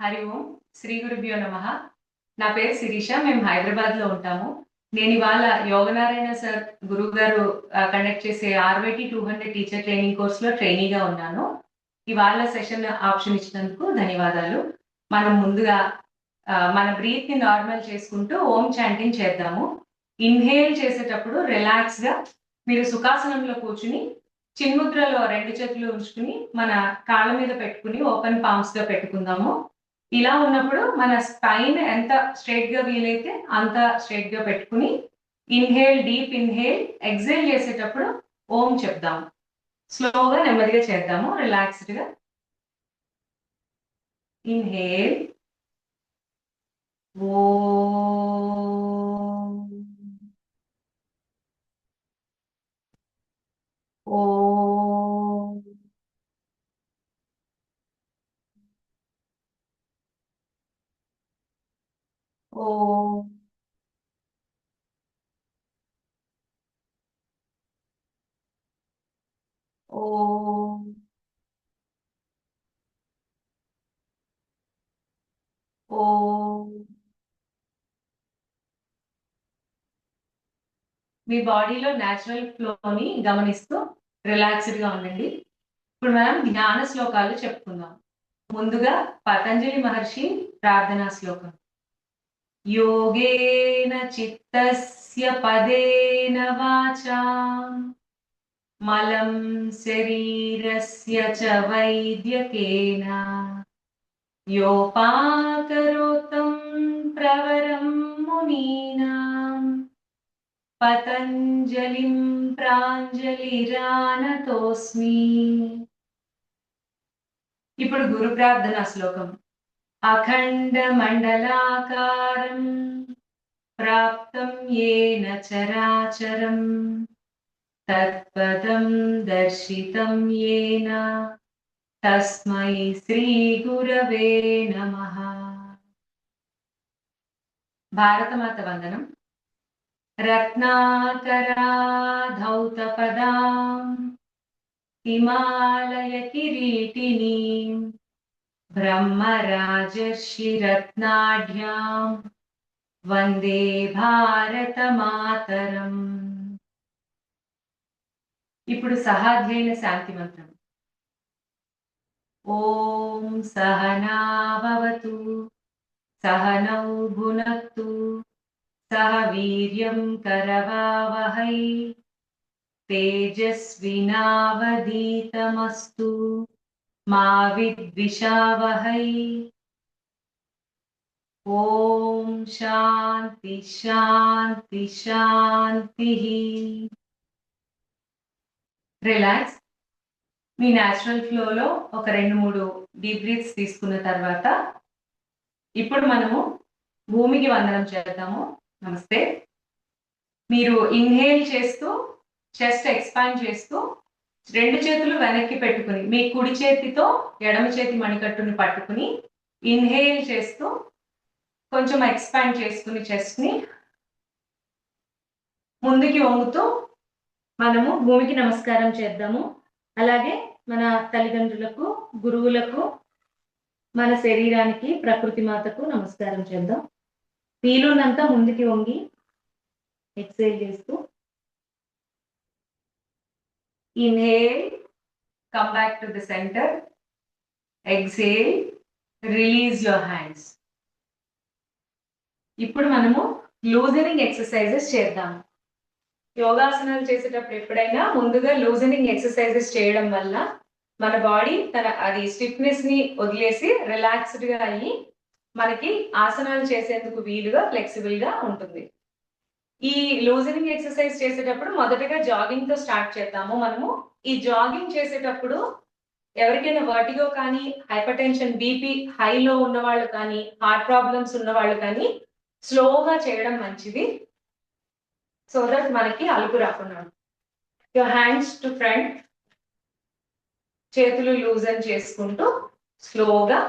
హరి ఓం శ్రీ గురుభ్యో నమః. నా పేరు శిరీష. మేము హైదరాబాద్ లో ఉంటాము. నేను ఇవాళ యోగనారాయణ సార్ గురువు గారు కండక్ట్ చేసే RYT 200 టీచర్ ట్రైనింగ్ కోర్స్ లో ట్రైనీగా ఉన్నాను. ఇవాళ సెషన్ ఆప్షన్ ఇచ్చినందుకు ధన్యవాదాలు. మనం ముందుగా మన బ్రీత్ ని నార్మల్ చేసుకుంటూ ఓం చాంటింగ్ చేద్దాము. ఇన్హేల్ చేసేటప్పుడు రిలాక్స్ గా మీరు సుఖాసనంలో కూర్చుని చిన్ముద్రలో రెండు చేతులు ఉంచుకుని మన కాళ్ళ మీద పెట్టుకుని ఓపెన్ పామ్స్ గా పెట్టుకుందాము. ఇలా ఉన్నప్పుడు మన స్పైన్ ఎంత స్ట్రైట్ గా వీలైతే అంత స్ట్రైట్ గా పెట్టుకుని ఇన్హేల్, డీప్ ఇన్హేల్, ఎక్సేల్ చేసేటప్పుడు ఓం చెప్దాం. స్లోగా నెమ్మదిగా చేద్దాము, రిలాక్స్డ్ గా. ఇన్హేల్ ఓం, ఓం, ఓం, ఓం, ఓం. మీ బాడీలో న్యాచురల్ ఫ్లోని గమనిస్తూ రిలాక్స్డ్ గా ఉండండి. ఇప్పుడు మనం జ్ఞాన శ్లోకాలు చెప్పుకుందాం. ముందుగా పతంజలి మహర్షి ప్రార్థనా శ్లోకం. యోగేన చిత్తస్య పదేన వాచా మలం శరీరస్య చ వైద్యకేన యోపాకరోతం ప్రవరం మునీనాం పతంజలిం ప్రాంజలిరానతోస్మి. ఇప్పుడు గురు ప్రార్థనా శ్లోకం. అఖండ మండలాకారం ప్రాప్తం येन చరాచరం తత్పదం దర్శితం येन తస్మై శ్రీ గురవే నమః. భారతమాత వందనం. రత్నాకరాధౌతపదాం హిమాలయ కిరీటినీం బ్రహ్మరాజర్షిరత్నాఢ్యాం వందే భారత మాతరం. ఇప్పుడు సహాధ్యయన శాంతి మంత్రం. ఓం సహనావతు సహనౌ భునక్తు సహ వీర్యం కరవావహై తేజస్వినావధీతమస్తు మా విద్విషావహై. ఓం శాంతి శాంతి శాంతి. రిలాక్స్. మీ న్యాచురల్ ఫ్లోలో ఒక 2-3 డీప్ బ్రీత్స్ తీసుకున్న తర్వాత ఇప్పుడు మనము భూమికి వందనం చేద్దాము. నమస్తే. మీరు ఇన్హేల్ చేస్తూ చెస్ట్ ఎక్స్పాండ్ చేస్తూ రెండు చేతులు వెనక్కి పెట్టుకుని మీ కుడి చేతితో ఎడమ చేతి మణికట్టుని పట్టుకుని ఇన్హేల్ చేస్తూ కొంచెం ఎక్స్పాండ్ చేసుకుని చెస్ట్ ని ముందుకి వంగుతూ మనము భూమికి నమస్కారం చేద్దాము. అలాగే మన తల్లిదండ్రులకు, గురువులకు, మన శరీరానికి, ప్రకృతి మాతకు నమస్కారం చేద్దాం. వీలున్నంత ముందుకి వంగి ఎక్సేల్ చేస్తూ inhale, come back to the centre. Exhale, release your hands. ఇప్పుడు మనము లూజనింగ్ ఎక్సర్సైజెస్ చేద్దాం. యోగాసనాలు చేసేటప్పుడు ఎప్పుడైనా ముందుగా లూజనింగ్ ఎక్సర్సైజెస్ చేయడం వల్ల మన బాడీ అది స్టిఫ్నెస్ ని వదిలేసి రిలాక్స్డ్ గా అయ్యి మనకి ఆసనాలు చేసేందుకు వీలుగా ఫ్లెక్సిబుల్ గా ఉంటుంది. ఈ లూజనింగ్ ఎక్సర్సైజ్ చేసేటప్పుడు మొదటగా జాగింగ్ తో స్టార్ట్ చేద్దాము. మనము ఈ జాగింగ్ చేసేటప్పుడు ఎవరికైనా వర్టిగో కానీ, హైపర్ టెన్షన్, బీపీ హైలో ఉన్న వాళ్ళు కానీ, హార్ట్ ప్రాబ్లమ్స్ ఉన్న వాళ్ళు కానీ స్లోగా చేయడం మంచిది. సో దట్ మనకి అలుపు రాకుండా. Your hands to front. చేతులు లూజన్ చేసుకుంటూ స్లోగా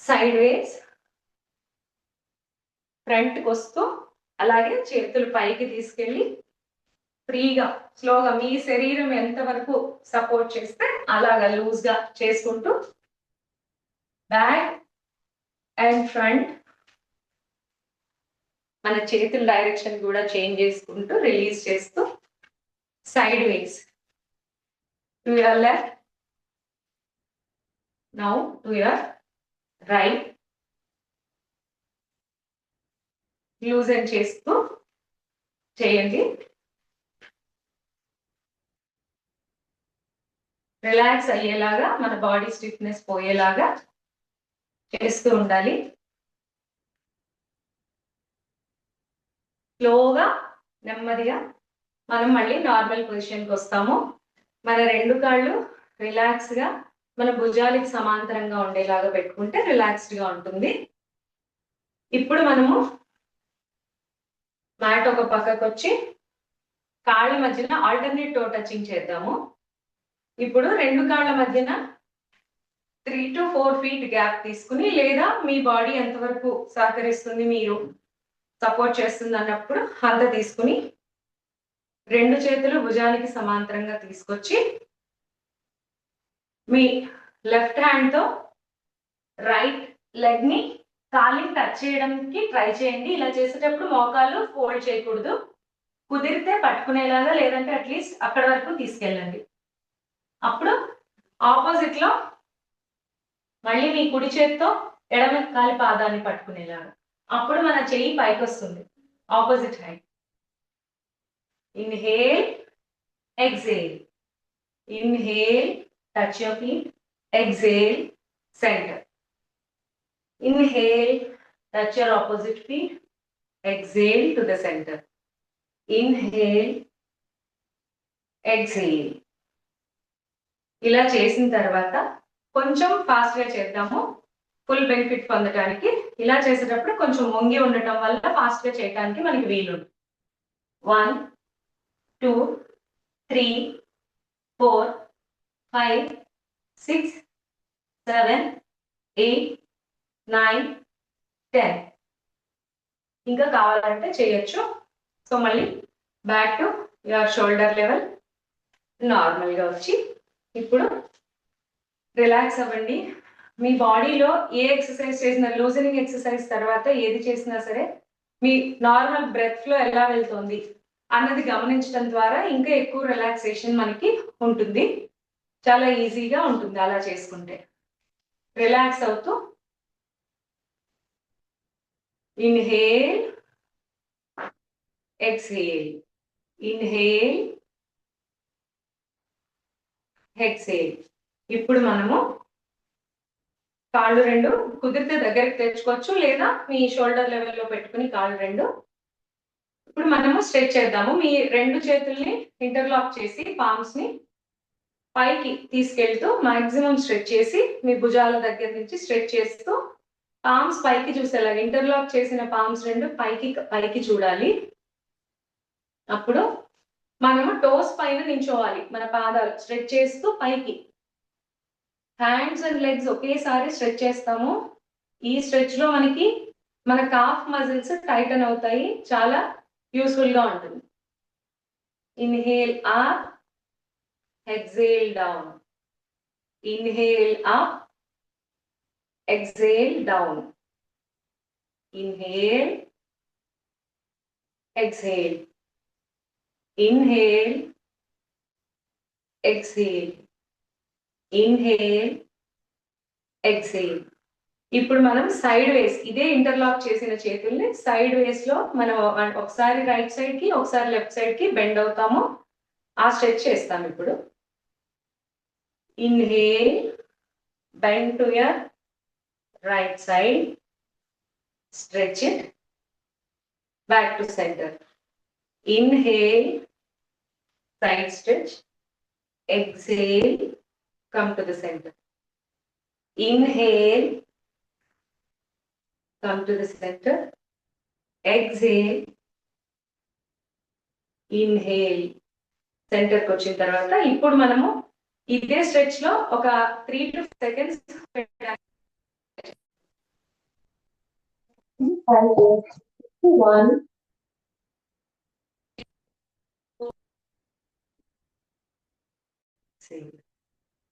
సైడ్ వేస్ ఫ్రంట్కి వస్తూ అలాగే చేతులు పైకి తీసుకెళ్ళి ఫ్రీగా స్లోగా మీ శరీరం ఎంత వరకు సపోర్ట్ చేస్తే అలాగా లూజ్ గా చేసుకుంటూ బ్యాక్ అండ్ ఫ్రంట్. మన చేతుల డైరెక్షన్ కూడా చేంజ్ చేసుకుంటూ రిలీజ్ చేస్తూ side ways to your left, now to your right. Loosen చేస్తూ చేయండి. రిలాక్స్ అయ్యేలాగా, మన బాడీ స్టిఫ్నెస్ పోయేలాగా చేస్తూ ఉండాలి. స్లోగా నెమ్మదిగా మనం మళ్ళీ నార్మల్ పొజిషన్కి వస్తాము. మన రెండు కాళ్ళు రిలాక్స్గా మన భుజాలకి సమాంతరంగా ఉండేలాగా పెట్టుకుంటే రిలాక్స్డ్గా ఉంటుంది. ఇప్పుడు మనము మ్యాట్ ఒక పక్కకు వచ్చి కాళ్ళ మధ్యన ఆల్టర్నేట్ టో టచింగ్ చేద్దాము. ఇప్పుడు రెండు కాళ్ళ మధ్యన 3 to 4 feet గ్యాప్ తీసుకుని, లేదా మీ బాడీ ఎంతవరకు సహకరిస్తుంది, మీరు సపోర్ట్ చేస్తుంది అన్నప్పుడు అంత తీసుకుని రెండు చేతులు భుజానికి సమాంతరంగా తీసుకొచ్చి మీ లెఫ్ట్ హ్యాండ్ తో రైట్ లెగ్ ని కాలిని టచ్ చేయడానికి ట్రై చేయండి. ఇలా చేసేటప్పుడు మోకాలు ఫోల్డ్ చేయకూడదు. కుదిరితే పట్టుకునేలాగా, లేదంటే అట్లీస్ట్ అక్కడ వరకు తీసుకెళ్ళండి. అప్పుడు ఆపోజిట్ లో మళ్ళీ మీ కుడి చేతితో ఎడమ కాలి పాదాన్ని పట్టుకునేలాగా. అప్పుడు మన చెయ్యి పైకి వస్తుంది, opposite hand. Inhale, exhale. Inhale, touch your feet. Exhale, centre. Inhale, touch your opposite feet. Exhale to the center. Inhale, exhale. ఇలా చేసిన తర్వాత కొంచెం ఫాస్ట్ గా చేద్దాము, ఫుల్ బెనిఫిట్ పొందడానికి. ఇలా చేసేటప్పుడు కొంచెం వంగి ఉండటం వల్ల ఫాస్ట్ గా చేయడానికి మనకి వీలు. 1 2 3 4 5 6 7 8 9 10. ఇంకా కావాలంటే చేయొచ్చు. సో మళ్ళీ back to your shoulder level, నార్మల్గా వచ్చి ఇప్పుడు రిలాక్స్ అవ్వండి. మీ బాడీలో ఏ ఎక్సర్సైజ్ చేసినా, లూజనింగ్ ఎక్సర్సైజ్ తర్వాత ఏది చేసినా సరే మీ నార్మల్ బ్రెత్ ఫ్లో ఎలా వెళ్తుంది అన్నది గమనించడం ద్వారా ఇంకా ఎక్కువ రిలాక్సేషన్ మనకి ఉంటుంది. చాలా ఈజీగా ఉంటుంది అలా చేసుకుంటే. రిలాక్స్ అవుతూ ఇన్హేల్, ఎక్స్హేల్. Inhale, exhale. ఇప్పుడు మనము కాళ్ళు రెండు కుదిరితే దగ్గరికి తెచ్చుకోవచ్చు, లేదా మీ షోల్డర్ లెవెల్లో పెట్టుకుని కాళ్ళు రెండు. ఇప్పుడు మనము స్ట్రెచ్ చేద్దాము. మీ రెండు చేతుల్ని ఇంటర్లాక్ చేసి పామ్స్ ని పైకి తీసుకెళ్తూ మాక్సిమం స్ట్రెచ్ చేసి, మీ భుజాల దగ్గర నుంచి స్ట్రెచ్ చేస్తూ పామ్స్ పైకి చూసేలాగా, ఇంటర్లాక్ చేసిన పామ్స్ రెండు పైకి పైకి చూడాలి. అప్పుడు మనము టోస్ పైన నించోవాలి, మన పాదాలు స్ట్రెచ్ చేస్తూ పైకి. హ్యాండ్స్ అండ్ లెగ్స్ ఒకేసారి స్ట్రెచ్ చేస్తాము. ఈ స్ట్రెచ్ లో మనకి మన కాఫ్ మజిల్స్ టైటన్ అవుతాయి, చాలా యూస్ఫుల్ గా ఉంటుంది. Inhale up, exhale down. Inhale up, exhale down. Inhale, exhale. Inhale, exhale. Inhale, exhale. ఇప్పుడు మనం సైడ్ వేస్, ఇదే ఇంటర్లాక్ చేసిన చేతుల్ని సైడ్ వేస్ లో మనం ఒకసారి రైట్ సైడ్ కి, ఒకసారి లెఫ్ట్ సైడ్ కి బెండ్ అవుతాము. ఆ స్ట్రెచ్ చేస్తాం ఇప్పుడు. Inhale, bend to your right side, stretch it, back to centre. Inhale, side stretch. Exhale, come to the center. Inhale, come to the center. Exhale, inhale, center కి వచ్చిన తర్వాత ఇప్పుడు మనము ఇదే స్ట్రెచ్ లో ఒక 3 to 5 seconds one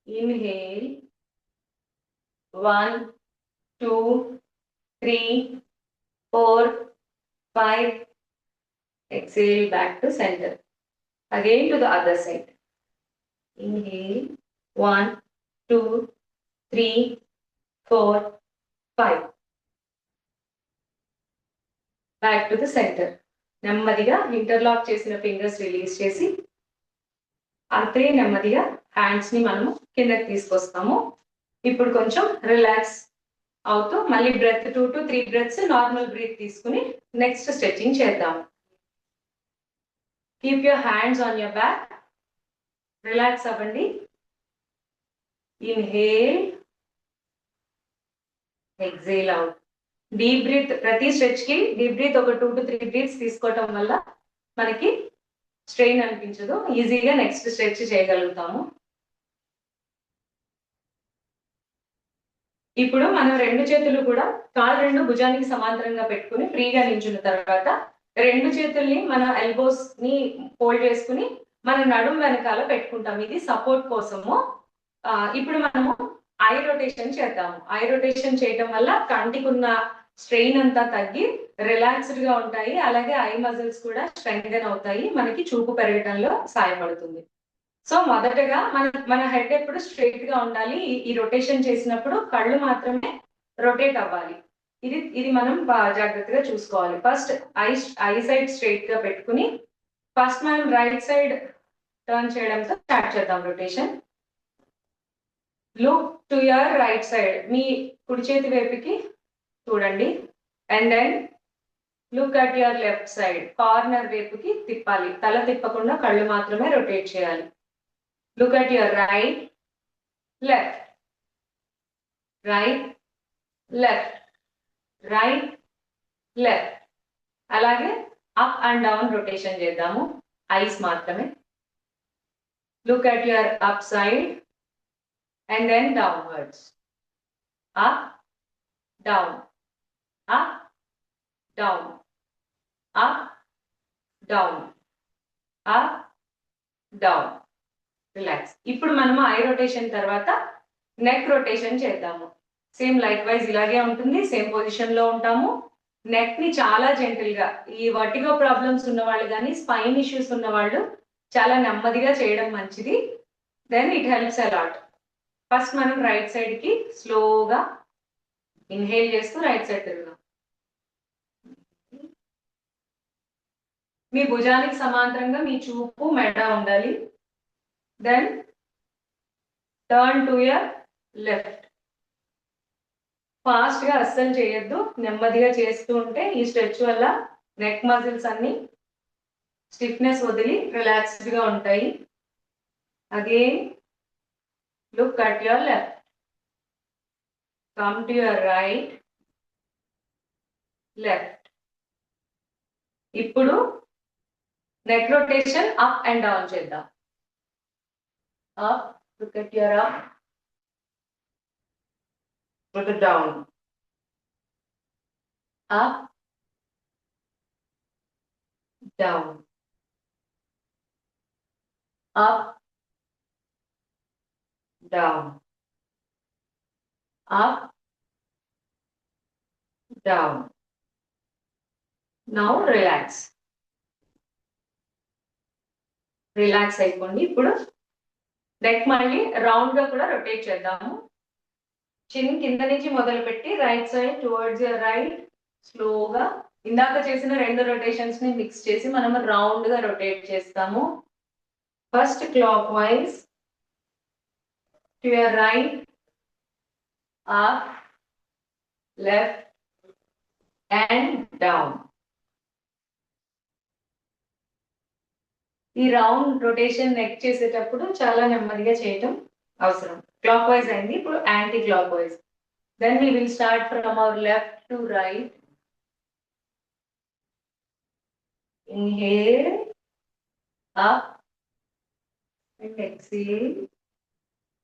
inhale 1 2, 3, 4, 5. Exhale back to center. Again to the other side. Inhale. 1, 2, 3, 4, 5. Back to the center. నెమ్మదిగా interlock చేసిన ఫింగర్స్ రిలీజ్ చేసి అంతే నెమ్మదిగా హ్యాండ్స్ ని మనము కిందకి తీసుకొస్తాము. ఇప్పుడు కొంచెం రిలాక్స్ అవుతూ మళ్ళీ breath 2 to 3 breaths normal breath తీసుకుని నెక్స్ట్ స్ట్రెచింగ్ చేద్దాం. Keep your hands on your back. Relax అవ్వండి. Inhale, exhale out. Deep breath ప్రతి స్ట్రెచ్ కి డీప్ బ్రీత్ ఒక 2 to 3 బ్రీత్స్ తీసుకోవటం వల్ల మనకి స్ట్రెయిన్ అనిపించదు, ఈజీగా నెక్స్ట్ స్ట్రెచ్ చేయగలుగుతాము. ఇప్పుడు మనం రెండు చేతులు కూడా కాళ్ళు రెండు భుజానికి సమాంతరంగా పెట్టుకుని ఫ్రీగా నించున్న తర్వాత రెండు చేతుల్ని మన ఎల్బోస్ ని ఫోల్డ్ చేసుకుని మన నడుం వెనకాల పెట్టుకుంటాం. ఇది సపోర్ట్ కోసము. ఇప్పుడు మనము ఐ రొటేషన్ చేద్దాము. ఐ రొటేషన్ చేయటం వల్ల కంటికి ఉన్న స్ట్రెయిన్ అంతా తగ్గి రిలాక్స్డ్ గా ఉంటాయి. అలాగే ఐ మజిల్స్ కూడా స్ట్రెంగ్థెన్ అవుతాయి, మనకి చూపు పెరగటంలో సహాయపడుతుంది. సో మొదటగా మన హెడ్ ఎప్పుడు స్ట్రైట్ గా ఉండాలి. ఈ రొటేషన్ చేసినప్పుడు కళ్ళు మాత్రమే రొటేట్ అవ్వాలి. ఇది మనం జాగ్రత్తగా చూసుకోవాలి. ఫస్ట్ ఐ సైడ్ స్ట్రైట్ గా పెట్టుకుని ఫస్ట్ మనం రైట్ సైడ్ టర్న్ చేయడంతో స్టార్ట్ చేద్దాం rotation. Look to your right side. మీ కుడి చేతి వైపుకి చూడండి. And then look at your left side. Corner వైపుకి తిప్పాలి, తల తిప్పకుండా కళ్ళు మాత్రమే రొటేట్ చేయాలి. Look at your right, left, right, left, right, left. అలాగే అప్ అండ్ డౌన్ రొటేషన్ చేద్దాము, ఐస్ మాత్రమే. Look at your up side and then downwards. Up, down, up, down, up, down, up, down. Relax. ఇప్పుడు మనము I rotation తర్వాత neck rotation చేద్దాము. Same like wise ఇలాగే ఉంటుంది, same position లో ఉంటాము. నెక్ ని చాలా జెంటిల్ గా, ఈ వర్టిగో ప్రాబ్లమ్స్ ఉన్న వాళ్ళు కానీ స్పైన్ ఇష్యూస్ ఉన్న వాళ్ళు చాలా నెమ్మదిగా చేయడం మంచిది. Then it helps a lot. First మనం రైట్ సైడ్ కి స్లోగా ఇన్హేల్ చేస్తూ రైట్ సైడ్ తిరుగుదాం. మీ భుజానికి సమాంతరంగా మీ చూపు మెడ ఉండాలి. Then turn to your left. Fast గా అస్సలు చేయొద్దు, నెమ్మదిగా చేస్తూ ఉంటే ఈ స్ట్రెచ్ వల్ల నెక్ మజిల్స్ అన్ని స్టిఫ్నెస్ వదిలి రిలాక్స్డ్ గా ఉంటాయి. Again look at your left, come to your right, left. ఇప్పుడు neck rotation up and down చేద్దాం. Up, look at your up, look at down, up, down, up, down, up, down. Now relax. Relax అయిపోండి. ఇప్పుడు neck మళ్ళీ round గా కూడా rotate చేద్దాము. చిన్ కింద నుంచి మొదలు పెట్టి right side towards your right స్లోగా ఇందాక చేసిన రెండు రొటేషన్స్ ని మిక్స్ చేసి మనం రౌండ్ గా రొటేట్ చేస్తాము. First clockwise to your right, up, left and down. ఈ రౌండ్ రొటేషన్ నెక్ చేసేటప్పుడు చాలా నెమ్మదిగా చేయటం అవసరం. క్లాక్ వైజ్ అయింది, ఇప్పుడు anticlockwise. Then we will start from our left to right. Inhale, up and exhale,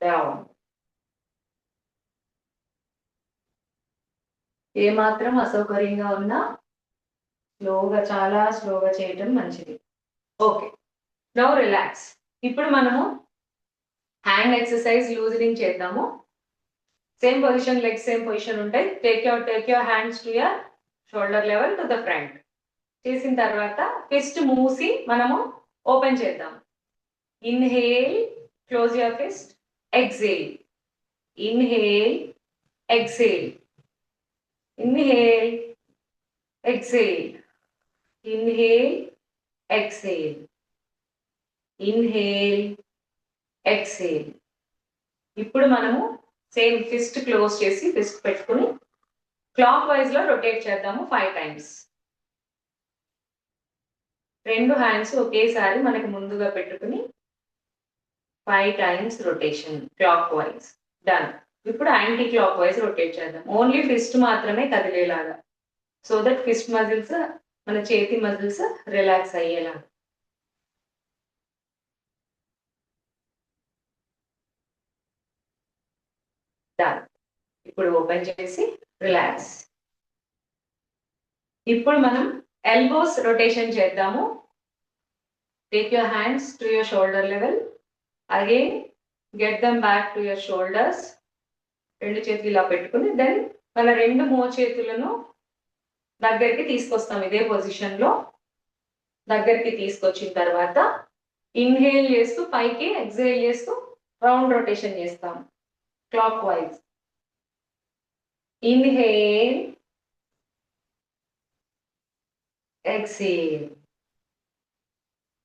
down. ఏ మాత్రం అసౌకర్యంగా ఉన్నా స్లోగా, చాలా స్లోగా చేయటం మంచిది. Okay, now relax. ఇప్పుడు మనము హ్యాండ్ ఎక్సర్సైజ్ లూజనింగ్ చేద్దాము. Same position, leg same position ఉంటాయి. Take your hands to your shoulder level to the front. చేసిన తర్వాత ఫిస్ట్ మూసి మనము ఓపెన్ చేద్దాం. Inhale, close your fist, exhale, inhale, exhale, inhale, exhale, inhale, exhale, inhale, exhale. ఇప్పుడు మనము same fist close చేసి fist పెట్టుకుని క్లాక్ వైజ్ లో రొటేట్ చేద్దాము 5 times. 2 హ్యాండ్స్ ఒకేసారి మనకి ముందుగా పెట్టుకుని 5 times rotation clock wise. Done. ఇప్పుడు యాంటీ క్లాక్ వైజ్ రొటేట్ చేద్దాం. ఓన్లీ ఫిస్ట్ మాత్రమే కదిలేలాగా, సో దట్ ఫిస్ట్ మజిల్స్, మన చేతి మజిల్స్ రిలాక్స్ అయ్యేలాగా. డన్. ఇప్పుడు ఓపెన్ చేసి రిలాక్స్. ఇప్పుడు మనం ఎల్బోస్ రొటేషన్ చేద్దాము. Take your hands to your shoulder level. Again get them back to your shoulders. 2 చేతులు ఇలా పెట్టుకుని దెన్ మన 2 మోచేతులను దగ్గరికి తీసుకొస్తాం. ఇదే పొజిషన్ లో దగ్గరికి తీసుకొచ్చిన తర్వాత ఇన్హేల్ చేస్తూ పైకి, ఎక్సేల్ చేస్తూ రౌండ్ రొటేషన్ చేస్తాం clock wise. Inhale, exhale,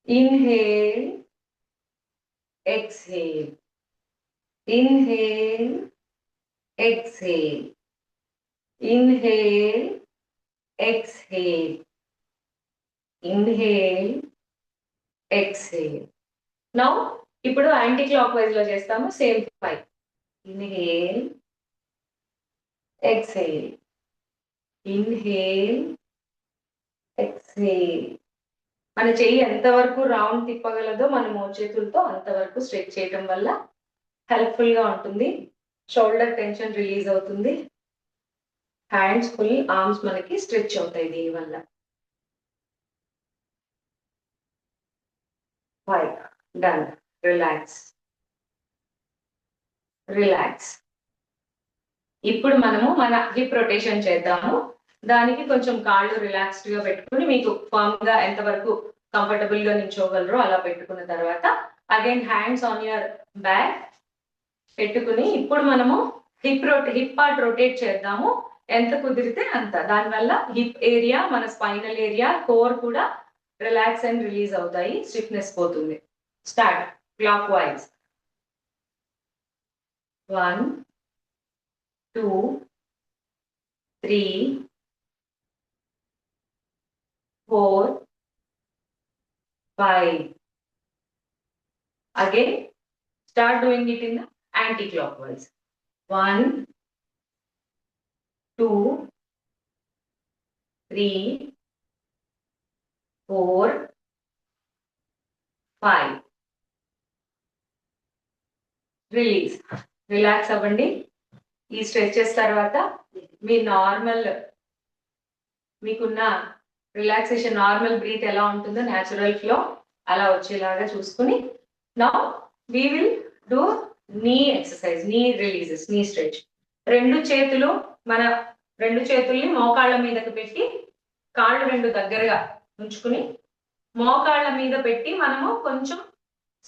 inhale, exhale, inhale, exhale, inhale, exhale, inhale, exhale. Now ఇప్పుడు యాంటీ క్లాక్ వైజ్ లో చేస్తాము. Same 5. Inhale, exhale, inhale, exhale. మన చెయ్యి ఎంతవరకు రౌండ్ తిప్పగలదో మన మోచేతులతో అంతవరకు స్ట్రెచ్ చేయటం వల్ల హెల్ప్ఫుల్ గా ఉంటుంది. షోల్డర్ టెన్షన్ రిలీజ్ అవుతుంది. హ్యాండ్స్ ఫుల్, ఆర్మ్స్ మనకి స్ట్రెచ్ అవుతాయి దీనివల్ల. 5. డన్. Relax, relax. ఇప్పుడు మనము మన హిప్ రొటేషన్ చేద్దాము. దానికి కొంచెం కాళ్ళు రిలాక్స్డ్ గా పెట్టుకుని మీకు ఫర్మ్ గా ఎంతవరకు కంఫర్టబుల్ గా నిల్చోగలరో అలా పెట్టుకున్న తర్వాత again hands on your back పెట్టుకుని ఇప్పుడు మనము హిప్ పార్ట్ రొటేట్ చేద్దాము. ఎంత కుదిరితే అంత. దానివల్ల హిప్ ఏరియా, మన స్పైనల్ ఏరియా, కోర్ కూడా రిలాక్స్ అండ్ రిలీజ్ అవుతాయి. స్టిఫ్నెస్ పోతుంది. Start. Clock wise. 1, 2, 3, 4, 5. Again, start doing it in the anti-clockwise. 1, 2, 3, 4, 5. Release. Relax అవ్వండి. ఈ స్ట్రెచెస్ తర్వాత మీ నార్మల్, మీకున్న రిలాక్సేషన్, నార్మల్ బ్రీత్ ఎలా ఉంటుందో న్యాచురల్ ఫ్లో అలా వచ్చేలాగా చూసుకుని నౌ వి విల్ డూ నీ ఎక్సర్సైజ్, నీ రిలీజెస్, నీ స్ట్రెచ్. 2 చేతులు, మన 2 చేతుల్ని మోకాళ్ళ మీదకి పెట్టి కాళ్ళు 2 దగ్గరగా ఉంచుకుని మోకాళ్ళ మీద పెట్టి మనము కొంచెం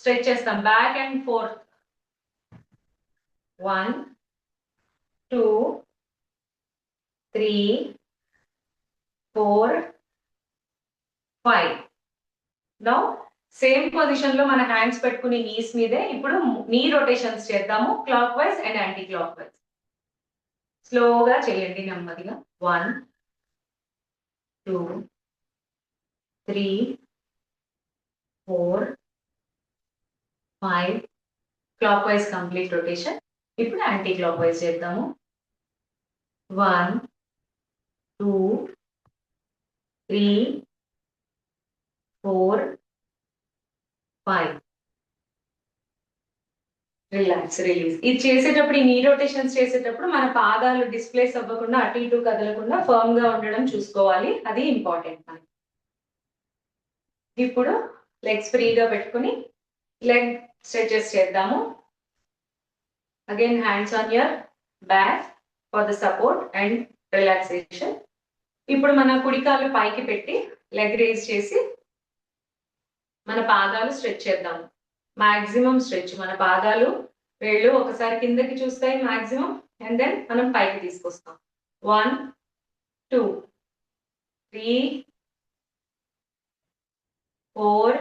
స్ట్రెచ్ చేస్తాం. Back and fourth. 1, 2, 3, 4, 5. Now same position లో మన హ్యాండ్స్ పెట్టుకుని నీస్ మీదే ఇప్పుడు నీ రొటేషన్స్ చేద్దాము. Clock wise and anti clock wise. స్లోగా చేయండి, నెమ్మదిగా. 1, 2, 3, 4, 5. Clock wise complete rotation. ఇప్పుడు యాంటీ క్లాక్ వైజ్ చేద్దాము. 1, 2, 3, 4, 5. Relax, release. ఇది చేసేటప్పుడు, ఈ నీ రొటేషన్స్ చేసేటప్పుడు మన పాదాలు డిస్ప్లేస్ అవ్వకుండా, అటు ఇటు కదలకుండా ఫర్మ్ గా ఉండడం చూసుకోవాలి. అది ఇంపార్టెంట్ మనకి. ఇప్పుడు లెగ్స్ ఫ్రీగా పెట్టుకుని లెగ్ స్ట్రెచెస్ చేద్దాము. Again hands on your back for the support and relaxation. ఇప్పుడు మన కుడి కాళ్ళు పైకి పెట్టి లెగ్ రేజ్ చేసి మన పాదాలు స్ట్రెచ్ చేద్దాం. Maximum stretch. మన పాదాలు వేళ్ళు ఒకసారి కిందకి చూస్తాయి మాక్సిమం, అండ్ దెన్ మనం పైకి తీసుకొస్తాం. 1 2 3 4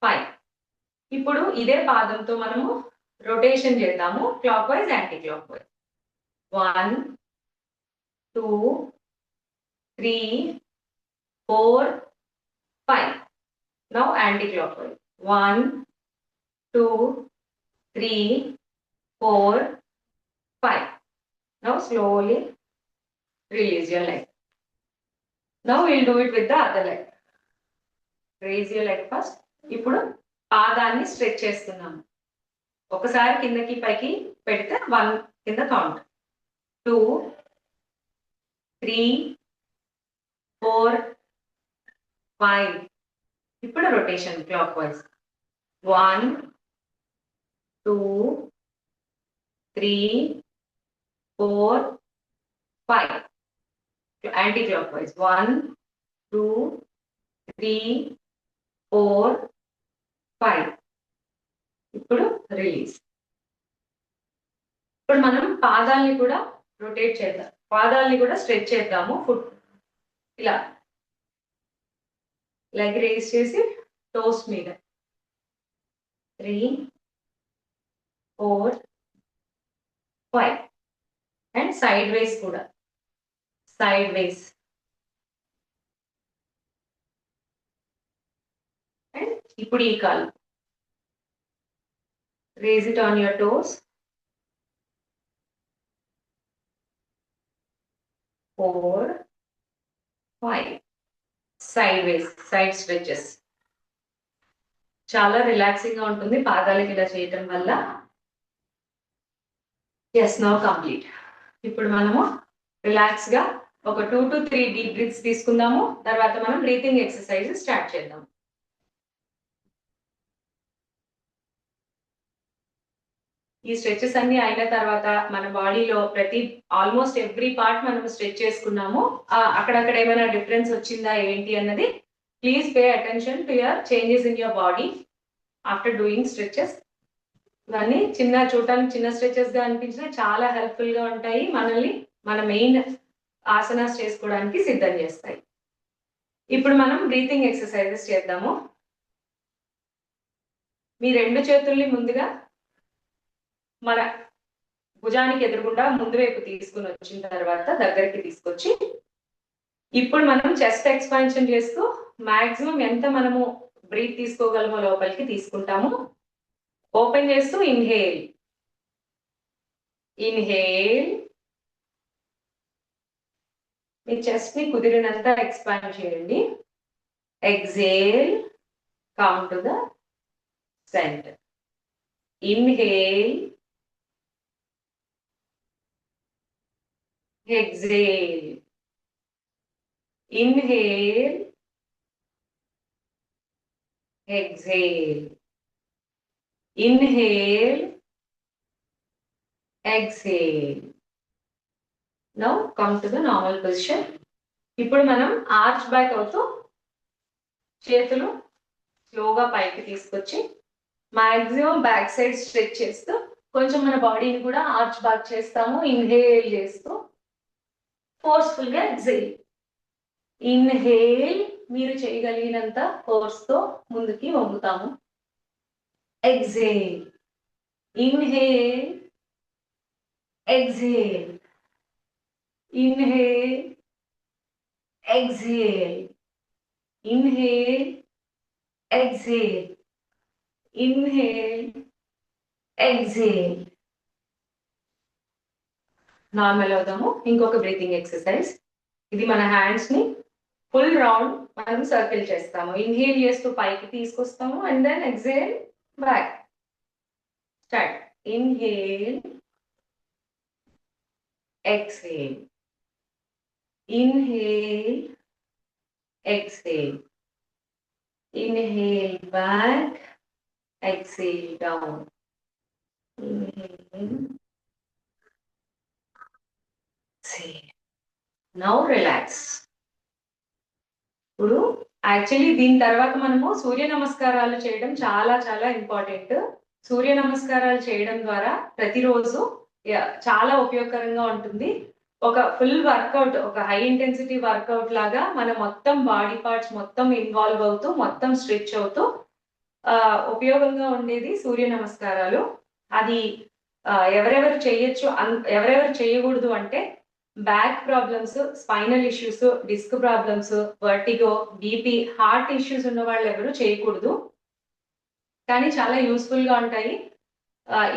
5. ఇప్పుడు ఇదే పాదంతో మనము రొటేషన్ చేద్దాము, clock wise anti clock wise. 1 2 3 4 5. Now anti-clockwise. 1 2 3 4 5. Now slowly release your leg. Now we'll do it with the other leg. Raise your leg first. ఇప్పుడు పాదాన్ని స్ట్రెచ్ చేస్తున్నాము. ఒకసారి కిందకి పైకి పెడితే 1 కింద కౌంట్. 2 3 4 5. ఇప్పుడు rotation clock wise. 1 2 3 4 5. Anti clock wise. 1 2 3 4 5. ఇప్పుడు రిలీజ్. ఇప్పుడు మనం పాదాలని కూడా రొటేట్ చేద్దాం, పాదాలని కూడా స్ట్రెచ్ చేద్దాము. ఫుట్ ఇలా లెగ్ రేస్ చేసి టోస్ మీద 3 4 5. అండ్ సైడ్ వేస్ కూడా, సైడ్ వేస్. అండ్ ఇప్పుడు ఈ కాలు raise it on your toes. 4 5. Sideways, side stretches. చాలా రిలాక్సింగ్ గా ఉంటుంది పాదాలకి ఇలా చేయటం వల్ల. Yes, now complete. ఇప్పుడు మనము రిలాక్స్ గా ఒక 2 to 3 డీప్ బ్రీత్స్ తీసుకుందాము. తర్వాత మనం బ్రీతింగ్ ఎక్సర్సైజ్ స్టార్ట్ చేద్దాం. ఈ స్ట్రెచెస్ అన్ని అయిన తర్వాత మన బాడీలో ఆల్మోస్ట్ ఎవ్రీ పార్ట్ మనం స్ట్రెచ్ చేసుకున్నాము. అక్కడక్కడ ఏమైనా డిఫరెన్స్ వచ్చిందా ఏంటి అన్నది please pay attention to your changes in your body after doing stretches. ఇవన్నీ చూడటానికి చిన్న స్ట్రెచెస్ గా అనిపించినా చాలా హెల్ప్ఫుల్ గా ఉంటాయి. మనల్ని మన మెయిన్ ఆసనాస్ చేసుకోవడానికి సిద్ధం చేస్తాయి. ఇప్పుడు మనం బ్రీతింగ్ ఎక్సర్సైజెస్ చేద్దాము. మీ 2 చేతుల్ని ముందుగా మన భుజానికి ఎదురుగుండా ముందు వైపు తీసుకుని వచ్చిన తర్వాత దగ్గరికి తీసుకొచ్చి, ఇప్పుడు మనం చెస్ట్ ఎక్స్పాన్షన్ చేస్తూ మాక్సిమం ఎంత మనము బ్రీత్ తీసుకోగలమో లోపలికి తీసుకుంటాము. ఓపెన్ చేస్తూ ఇన్హేల్ ఇన్హేల్. మీ చెస్ట్ ని కుదిరినంత ఎక్స్పాండ్ చేయండి. Exhale, come to the centre. Inhale, exhale, inhale, exhale, inhale, exhale. Now come to the normal position. ఇప్పుడు మనం ఆర్చ్ బ్యాక్ అవుతూ చేతులు స్లోగా పైకి తీసుకొచ్చి మాక్సిమం బ్యాక్ సైడ్ స్ట్రెచ్ చేస్తూ కొంచెం మన బాడీని కూడా ఆర్చ్ బ్యాక్ చేస్తాము. ఇన్హేల్ చేస్తూ ఫోర్స్ఫుల్ గా ఎక్సేల్. ఇన్హేల్, మీరు చేయగలిగినంత ఫోర్స్ తో ముందుకి వంగుతాము. Exhale, inhale, exhale, inhale, exhale, inhale, exhale, inhale, exhale. Normal అవుదాము. ఇంకొక బ్రీతింగ్ ఎక్సర్సైజ్. ఇది మన హ్యాండ్స్ ని ఫుల్ రౌండ్ మనం సర్కిల్ చేస్తాము. ఇన్హేల్ చేస్తూ పైకి తీసుకొస్తాము and then exhale back. Start. Inhale, exhale, inhale, exhale, inhale back, exhale down. Inhale, exhale. Now relax. ఇప్పుడు యాక్చువల్లీ దీని తర్వాత మనము సూర్య నమస్కారాలు చేయడం చాలా చాలా ఇంపార్టెంట్. సూర్య నమస్కారాలు చేయడం ద్వారా ప్రతిరోజు చాలా ఉపయోగకరంగా ఉంటుంది. ఒక ఫుల్ వర్కౌట్, ఒక హై ఇంటెన్సిటీ వర్కౌట్ లాగా మన మొత్తం బాడీ పార్ట్స్ మొత్తం ఇన్వాల్వ్ అవుతూ మొత్తం స్ట్రెచ్ అవుతూ ఉపయోగంగా ఉండేది సూర్య నమస్కారాలు. అది ఎవరెవరు చేయొచ్చు, ఎవరెవరు చేయకూడదు అంటే back problems, spinal issues, disc problems, vertigo, BP, heart issues ఉన్న వాళ్ళు ఎవరు చేయకూడదు. కానీ చాలా యూస్ఫుల్ గా ఉంటాయి.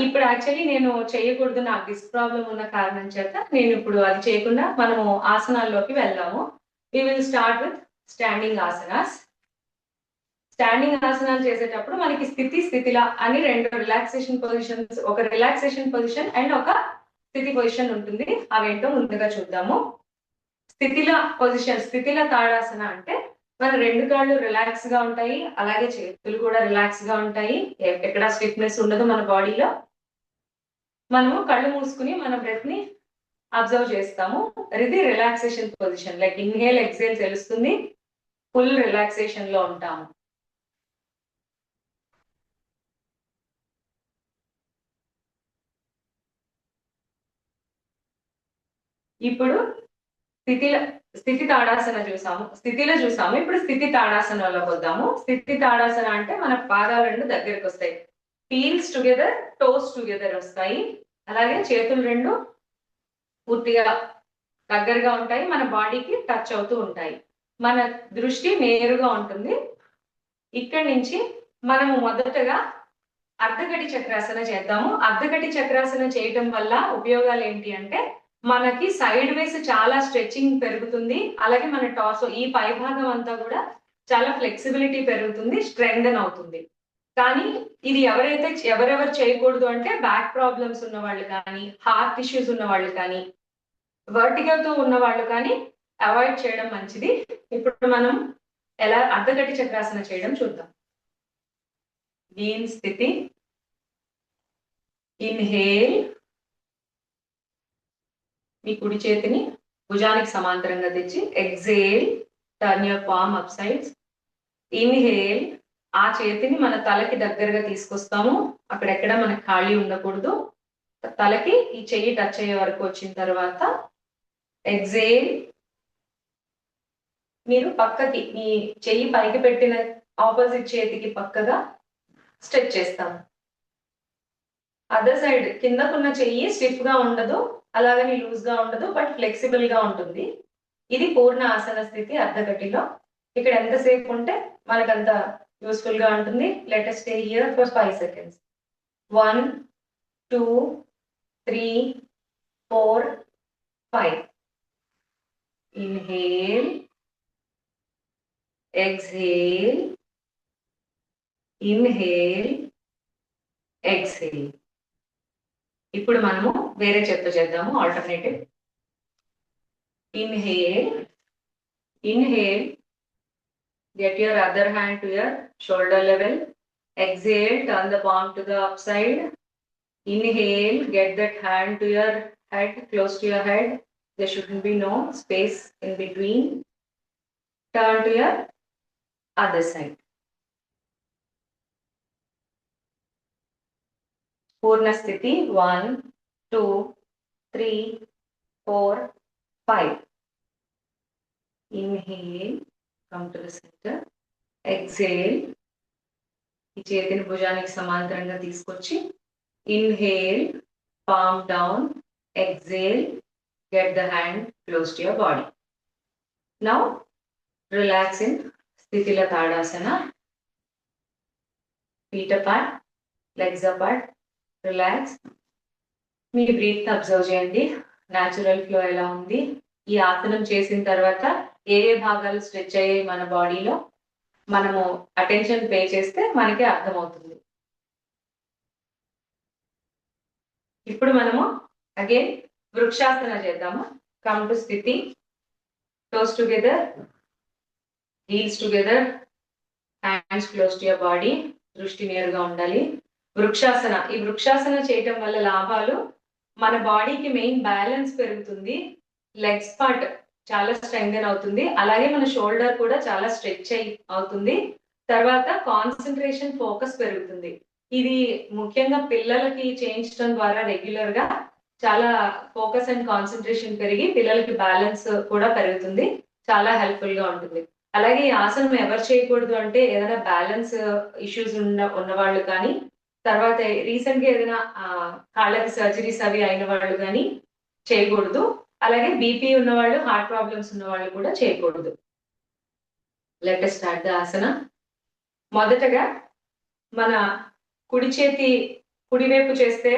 ఇప్పుడు యాక్చువల్లీ నేను చేయకూడదు, నాకు డిస్క్ ప్రాబ్లం ఉన్న కారణం చేత నేను ఇప్పుడు అది చేయకుండా మనము ఆసనాల్లోకి వెళ్దాము. We will start with standing asanas. Standing ఆసనాలు చేసేటప్పుడు మనకి స్థితిలా అని రెండు రిలాక్సేషన్ పొజిషన్స్, ఒక రిలాక్సేషన్ పొజిషన్ అండ్ ఒక స్థితి పొజిషన్ ఉంటుంది. అవేంటో ముందుగా చూద్దాము. స్థితిల తాడాసన అంటే మన రెండు కాళ్ళు రిలాక్స్ గా ఉంటాయి, అలాగే చేతులు కూడా రిలాక్స్ గా ఉంటాయి, ఎక్కడ స్టిఫ్నెస్ ఉండదు మన బాడీలో. మనము కళ్ళు మూసుకుని మన బ్రెత్ ని అబ్జర్వ్ చేస్తాము. ఇది relaxation position. Like inhale exhale తెలుస్తుంది, ఫుల్ రిలాక్సేషన్ లో ఉంటాము. ఇప్పుడు స్థితి తాడాసన చూసాము, స్థితిలో చూసాము. ఇప్పుడు స్థితి తాడాసనలోకి వద్దాము. స్థితి తాడాసన అంటే మన పాదాలు రెండు దగ్గరికి వస్తాయి, హీల్స్ టుగెదర్, టోస్ టుగెదర్ వస్తాయి. అలాగే చేతులు రెండు పూర్తిగా దగ్గరగా ఉంటాయి, మన బాడీకి టచ్ అవుతూ ఉంటాయి. మన దృష్టి నేరుగా ఉంటుంది. ఇక్కడి నుంచి మనము మొదటగా అర్ధకటి చక్రాసన చేద్దాము. అర్ధకటి చక్రాసన చేయటం వల్ల ఉపయోగాలు ఏంటి అంటే మనకి సైడ్ వేస్ చాలా స్ట్రెచింగ్ పెరుగుతుంది, అలాగే మన టార్సో ఈ పై భాగం అంతా కూడా చాలా ఫ్లెక్సిబిలిటీ పెరుగుతుంది, స్ట్రెంగ్థెన్ అవుతుంది. కానీ ఇది ఎవరెవరు చేయకూడదు అంటే బ్యాక్ ప్రాబ్లమ్స్ ఉన్న వాళ్ళు కానీ, హార్ట్ ఇష్యూస్ ఉన్న వాళ్ళు కానీ, వర్టిగోతో ఉన్న వాళ్ళు కానీ అవాయిడ్ చేయడం మంచిది. ఇప్పుడు మనం ఎలా అర్ధకటి చక్రాసన చేయడం చూద్దాం. దీని స్థితి, ఇన్హేల్, మీ కుడి చేతిని భుజానికి సమాంతరంగా తెచ్చి exhale, turn your palm up sides. Inhale, ఆ చేతిని మన తలకి దగ్గరగా తీసుకొస్తాము, అక్కడెక్కడ మనకు ఖాళీ ఉండకూడదు. తలకి ఈ చెయ్యి టచ్ అయ్యే వరకు వచ్చిన తర్వాత ఎక్సేల్, మీరు పక్కకి మీ చెయ్యి పైకి పెట్టిన ఆపోజిట్ చేతికి పక్కగా స్ట్రెచ్ చేస్తాము. అదర్ సైడ్ కిందకున్న చెయ్యి స్టిఫ్ గా ఉండదు, అలాగని లూజ్ గా ఉండదు, బట్ ఫ్లెక్సిబుల్ గా ఉంటుంది. ఇది పూర్ణ ఆసన స్థితి అర్ధకటిలో. ఇక్కడ ఎంతసేపు ఉంటే మనకంత యూస్ఫుల్ గా ఉంటుంది. Let us stay here for 5 seconds. 1 2 3 4 5. Inhale, exhale, inhale, exhale. ఇప్పుడు మనము వేరే చేత్తో చేద్దాము, alternative. Inhale, get your other hand to your shoulder level. Exhale, turn the palm to the upside. Inhale, get that hand to your head, close to your head. There shouldn't be no space in between. Turn to your other side. Purna Sthiti, 1 2 3 4 5. Inhale, come to the center. Exhale, ఈ చేతిని భుజానికి సమాంతరంగా తీసుకొచ్చి inhale, palm down. Exhale, get the hand close to your body. Now relax in Sthitila Tadasana. Feet apart, legs apart, relax. Me breath observe చేయండి, natural flow ఎలా ఉంది. ఈ ఆసనం చేసిన తర్వాత ఏ భాగాలు స్ట్రెచ్ అయ్యాయి మన బాడీలో మనము అటెన్షన్ పే చేస్తే మనకి అర్థమవుతుంది. ఇప్పుడు మనము అగైన్ వృక్షాసన చేద్దాము. కమ్ టు స్థితి, toes together, heels together, hands close to your body, దృష్టి నేరుగా ఉండాలి. వృక్షాసన, ఈ వృక్షాసన చేయటం వల్ల లాభాలు, మన బాడీకి మెయిన్ బ్యాలెన్స్ పెరుగుతుంది. లెగ్స్ పార్ట్ చాలా స్ట్రెంగ్థెన్ అవుతుంది. అలాగే మన షోల్డర్ కూడా చాలా స్ట్రెచ్ అవుతుంది. తర్వాత కాన్సన్ట్రేషన్, ఫోకస్ పెరుగుతుంది. ఇది ముఖ్యంగా పిల్లలకి చేయించడం ద్వారా రెగ్యులర్ గా చాలా ఫోకస్ అండ్ కాన్సన్ట్రేషన్ పెరిగి పిల్లలకి బ్యాలెన్స్ కూడా పెరుగుతుంది. చాలా హెల్ప్ఫుల్ గా ఉంటుంది. అలాగే ఈ ఆసనం ఎవరు చేయకూడదు అంటే ఏదైనా బ్యాలెన్స్ ఇష్యూస్ ఉన్న వాళ్ళు కానీ, తర్వాత రీసెంట్ గా ఏదైనా కాళ్ళకి సర్జరీస్ అవి అయిన వాళ్ళు కానీ చేయకూడదు. అలాగే బీపీ ఉన్న వాళ్ళు, హార్ట్ ప్రాబ్లమ్స్ ఉన్న వాళ్ళు కూడా చేయకూడదు. లెట్ us స్టార్ట్ ద ఆసన. మొదటగా మన కుడివైపు చేస్తే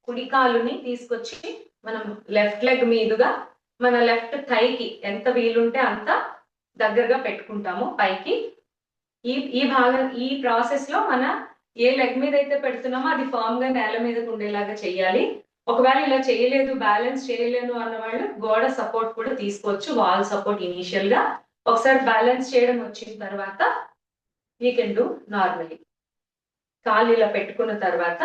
కుడి కాలుని తీసుకొచ్చి మనం లెఫ్ట్ లెగ్ మీదుగా మన లెఫ్ట్ థైకి ఎంత వీలుంటే అంత దగ్గరగా పెట్టుకుంటాము పైకి. ఈ ప్రాసెస్ లో మన ఏ లెగ్ మీద అయితే పెడుతున్నామో అది ఫర్మ్ గా నేల మీదకు ఉండేలాగా చేయాలి. ఒకవేళ ఇలా చేయలేదు, బ్యాలెన్స్ చేయలేను అన్న వాళ్ళు గోడ సపోర్ట్ కూడా తీసుకోవచ్చు, వాల్ సపోర్ట్ ఇనీషియల్ గా. ఒకసారి బ్యాలెన్స్ చేయడం వచ్చిన తర్వాత వీ కెన్ డూ నార్మలీ. కాళ్ళు ఇలా పెట్టుకున్న తర్వాత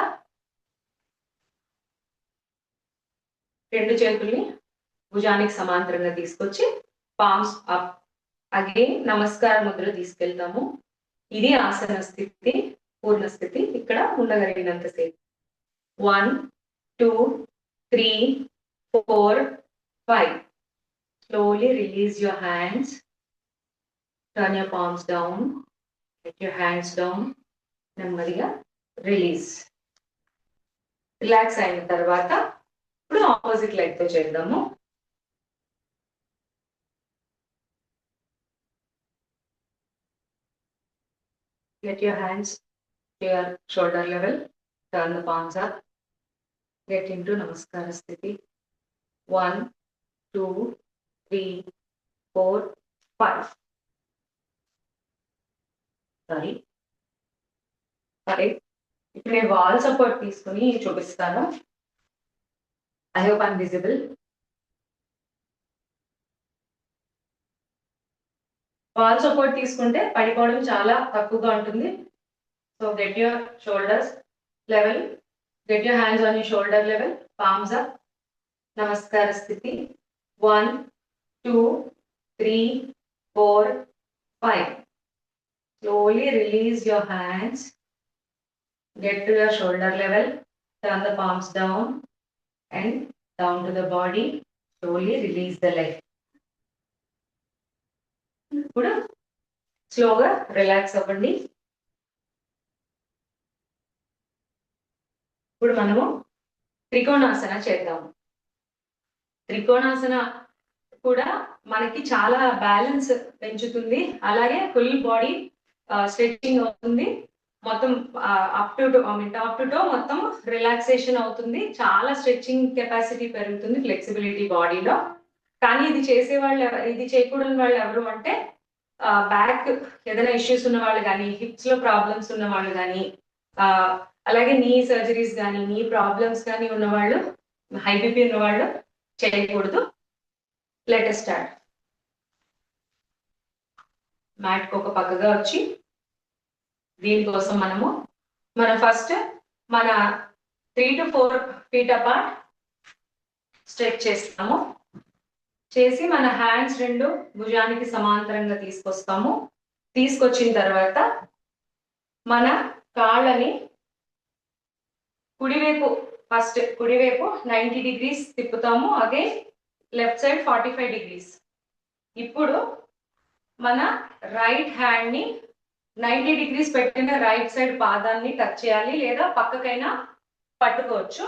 రెండు చేతుల్ని భుజానికి సమాంతరంగా తీసుకొచ్చి పామ్స్ అప్, అగైన్ నమస్కార ముద్ర తీసుకెళ్తాము. ఇది ఆసన స్థితి, పూర్ణ స్థితి. ఇక్కడ ఉండగలిగినంతసేపు 1 2 3 4 5. Slowly release your hands, turn your palms down, let your hands down. నెమ్మదిగా రిలీజ్. రిలాక్స్ అయిన తర్వాత ఇప్పుడు ఆపోజిట్ లెగ్ తో చేద్దాము. Get your hands to your shoulder level, turn the palms up, get into Namaskara Sthiti. 1 2 3 4 5. Sorry. ఇప్పుడు నేను wall support తీసుకుని చూపిస్తాను. I hope I'm visible. Wall support తీసుకుంటే పడిపోవడం చాలా తక్కువగా ఉంటుంది. So get your shoulders level, get your hands on your shoulder level, palms up, నమస్కార స్థితి. 1 2 3 4 5. Slowly release your hands, get to your shoulder level, turn the palms down and down to the body. Slowly release the leg. ఇప్పుడు స్లోగా relax అవ్వండి. ఇప్పుడు మనము త్రికోణాసన చేద్దాము. త్రికోణాసన కూడా మనకి చాలా బ్యాలెన్స్ పెంచుతుంది. అలాగే ఫుల్ బాడీ స్ట్రెచింగ్ అవుతుంది. మొత్తం up to top to toe మొత్తం రిలాక్సేషన్ అవుతుంది. చాలా స్ట్రెచింగ్ కెపాసిటీ పెరుగుతుంది, ఫ్లెక్సిబిలిటీ బాడీలో. కానీ ఇది చేయకూడని వాళ్ళు ఎవరు అంటే బ్యాక్ ఏదైనా ఇష్యూస్ ఉన్న వాళ్ళు కానీ, హిప్స్ లో ప్రాబ్లమ్స్ ఉన్న వాళ్ళు కానీ, అలాగే నీ సర్జరీస్ కానీ, నీ ప్రాబ్లమ్స్ కానీ ఉన్నవాళ్ళు, హై బీపీ ఉన్న వాళ్ళు చేయకూడదు. Let us start. మ్యాట్ ఒక పక్కగా వచ్చి దీనికోసం మనం ఫస్ట్ మన 3 to 4 feet అపార్ట్ స్ట్రెచ్ చేస్తాము. చేసి మన హ్యాండ్స్ రెండు భుజానికి సమాంతరంగా తీసుకొస్తాము. తీసుకొచ్చిన తర్వాత మన కాళ్ళని కుడివైపు 90 degrees తిప్పుతాము. Again left side 45 degrees. ఇప్పుడు మన రైట్ హ్యాండ్ ని 90 degrees పెట్టిన రైట్ సైడ్ పాదాన్ని టచ్ చేయాలి, లేదా పక్కకైనా పట్టుకోవచ్చు.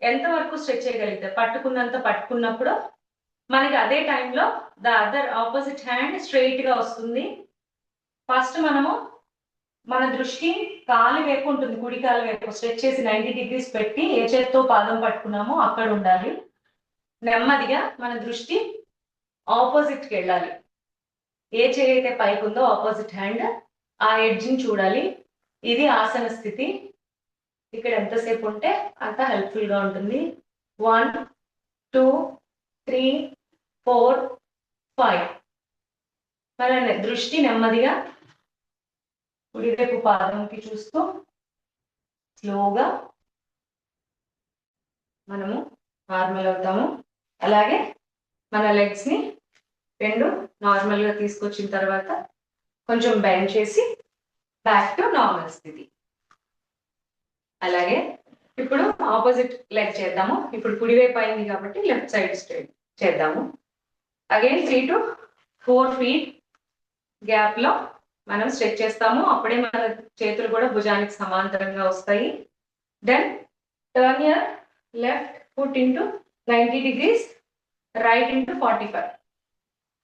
ఎంతవరకు స్ట్రెచ్ చేయగలిగితే పట్టుకున్నంత పట్టుకున్నప్పుడు మనకి అదే టైంలో the other opposite hand straight గా వస్తుంది. ఫస్ట్ మన దృష్టి కాలు వైపు ఉంటుంది, కుడి కాలు వైపు స్ట్రెచ్ చేసి 90 degrees పెట్టి ఏ చేత్తో పాదం పట్టుకున్నామో అక్కడ ఉండాలి. నెమ్మదిగా మన దృష్టి ఆపోజిట్కి వెళ్ళాలి. ఏ చేయి అయితే పైకి ఉందో ఆపోజిట్ హ్యాండ్ ఆ ఎడ్జిని చూడాలి. ఇది ఆసన స్థితి. ఇక్కడ ఎంతసేపు ఉంటే అంత హెల్ప్ఫుల్ గా ఉంటుంది. 1 2 3 4 5. మన దృష్టి నెమ్మదిగా కుడివైపు పాదంకి చూస్తూ స్లోగా మనము నార్మల్ అవుతాము. అలాగే మన లెగ్స్ ని రెండు నార్మల్ గా తీసుకొచ్చిన తర్వాత కొంచెం బెండ్ చేసి బ్యాక్ టు నార్మల్ స్థితి. అలాగే ఇప్పుడు ఆపోజిట్ లెగ్ చేద్దాము. ఇప్పుడు కుడివైపు అయింది కాబట్టి లెఫ్ట్ సైడ్ స్ట్రైట్ చేద్దాము. అగైన్ 3 to 4 feet గ్యాప్ లో మనం స్ట్రెచ్ చేస్తాము. అప్పుడే మన చేతులు కూడా భుజానికి సమాంతరంగా వస్తాయి. Then turn your left foot into 90 degrees, right into 45.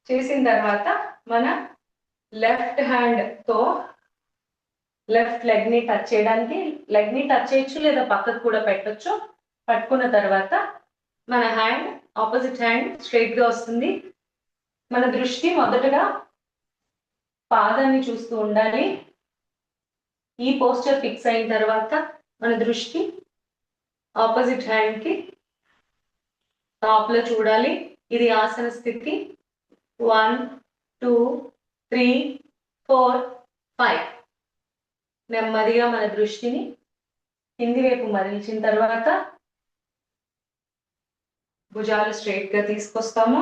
చేసిన తర్వాత మన లెఫ్ట్ హ్యాండ్ తో లెఫ్ట్ లెగ్ ని టచ్ చేయడానికి, లెగ్ ని టచ్ చేయొచ్చు లేదా పక్కకు కూడా పెట్టొచ్చు. పట్టుకున్న తర్వాత మన హ్యాండ్ ఆపోజిట్ హ్యాండ్ స్ట్రైట్ గా వస్తుంది. మన దృష్టి మొదటగా పాదాన్ని చూస్తూ ఉండాలి. ఈ పోస్చర్ ఫిక్స్ అయిన తర్వాత మన దృష్టి ఆపోజిట్ హ్యాండ్ కి టాప్ లో చూడాలి. ఇది ఆసన స్థితి. 1 2 3 4 5. నెమ్మదిగా మన దృష్టిని కింది వైపు మదిల్చిన తర్వాత భుజాలు స్ట్రైట్ గా తీసుకొస్తాము.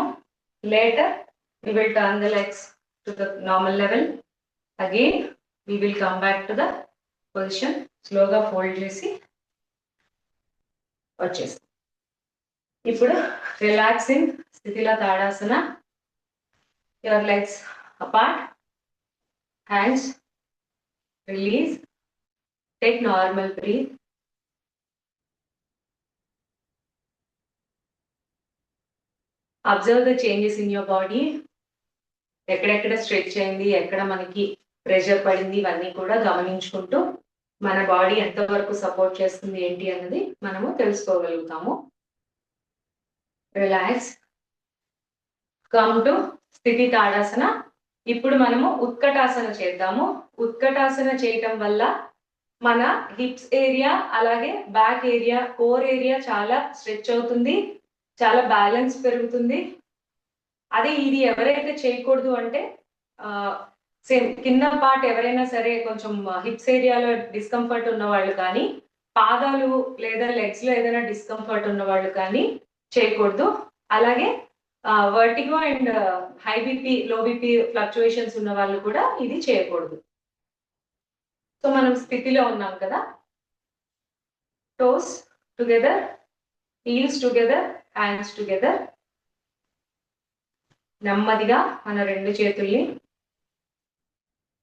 Later we will turn the legs to the normal level. Again we will come back to the position. స్లోగా ఫోల్డ్ చేసి వచ్చేస్తాం. ఇప్పుడు రిలాక్సింగ్ స్థితిలో Tadasana. Your legs apart, hands release, take normal breath. Observe the changes in your body. ఎక్కడెక్కడ stretch అయింది, ఎక్కడ మనకి pressure పడింది, ఇవన్నీ కూడా గమనించుకుంటూ మన బాడీ ఎంతవరకు సపోర్ట్ చేస్తుంది ఏంటి అన్నది మనము తెలుసుకోగలుగుతాము. రిలాక్స్. కమ్ టు స్థితి తాడాసన. ఇప్పుడు మనము ఉత్కటాసన చేద్దాము. ఉత్కటాసన చేయటం వల్ల మన హిప్స్ ఏరియా అలాగే బ్యాక్ ఏరియా, కోర్ ఏరియా చాలా స్ట్రెచ్ అవుతుంది, చాలా బ్యాలెన్స్ పెరుగుతుంది. అదే ఇది ఎవరైతే చేయకూడదు అంటే సేమ్ కింద పార్ట్ ఎవరైనా సరే కొంచెం హిప్స్ ఏరియాలో డిస్కంఫర్ట్ ఉన్న వాళ్ళు కానీ, పాదాలు లేదా లెగ్స్ లో ఏదైనా డిస్కంఫర్ట్ ఉన్న వాళ్ళు కానీ చేయకూడదు. అలాగే vertigo and high BP, low BP fluctuations ఉన్న వాళ్ళు కూడా ఇది చేయకూడదు. సో మనం స్థితిలో ఉన్నాం కదా. Toes together, heels together, hands together. నెమ్మదిగా మన రెండు చేతుల్ని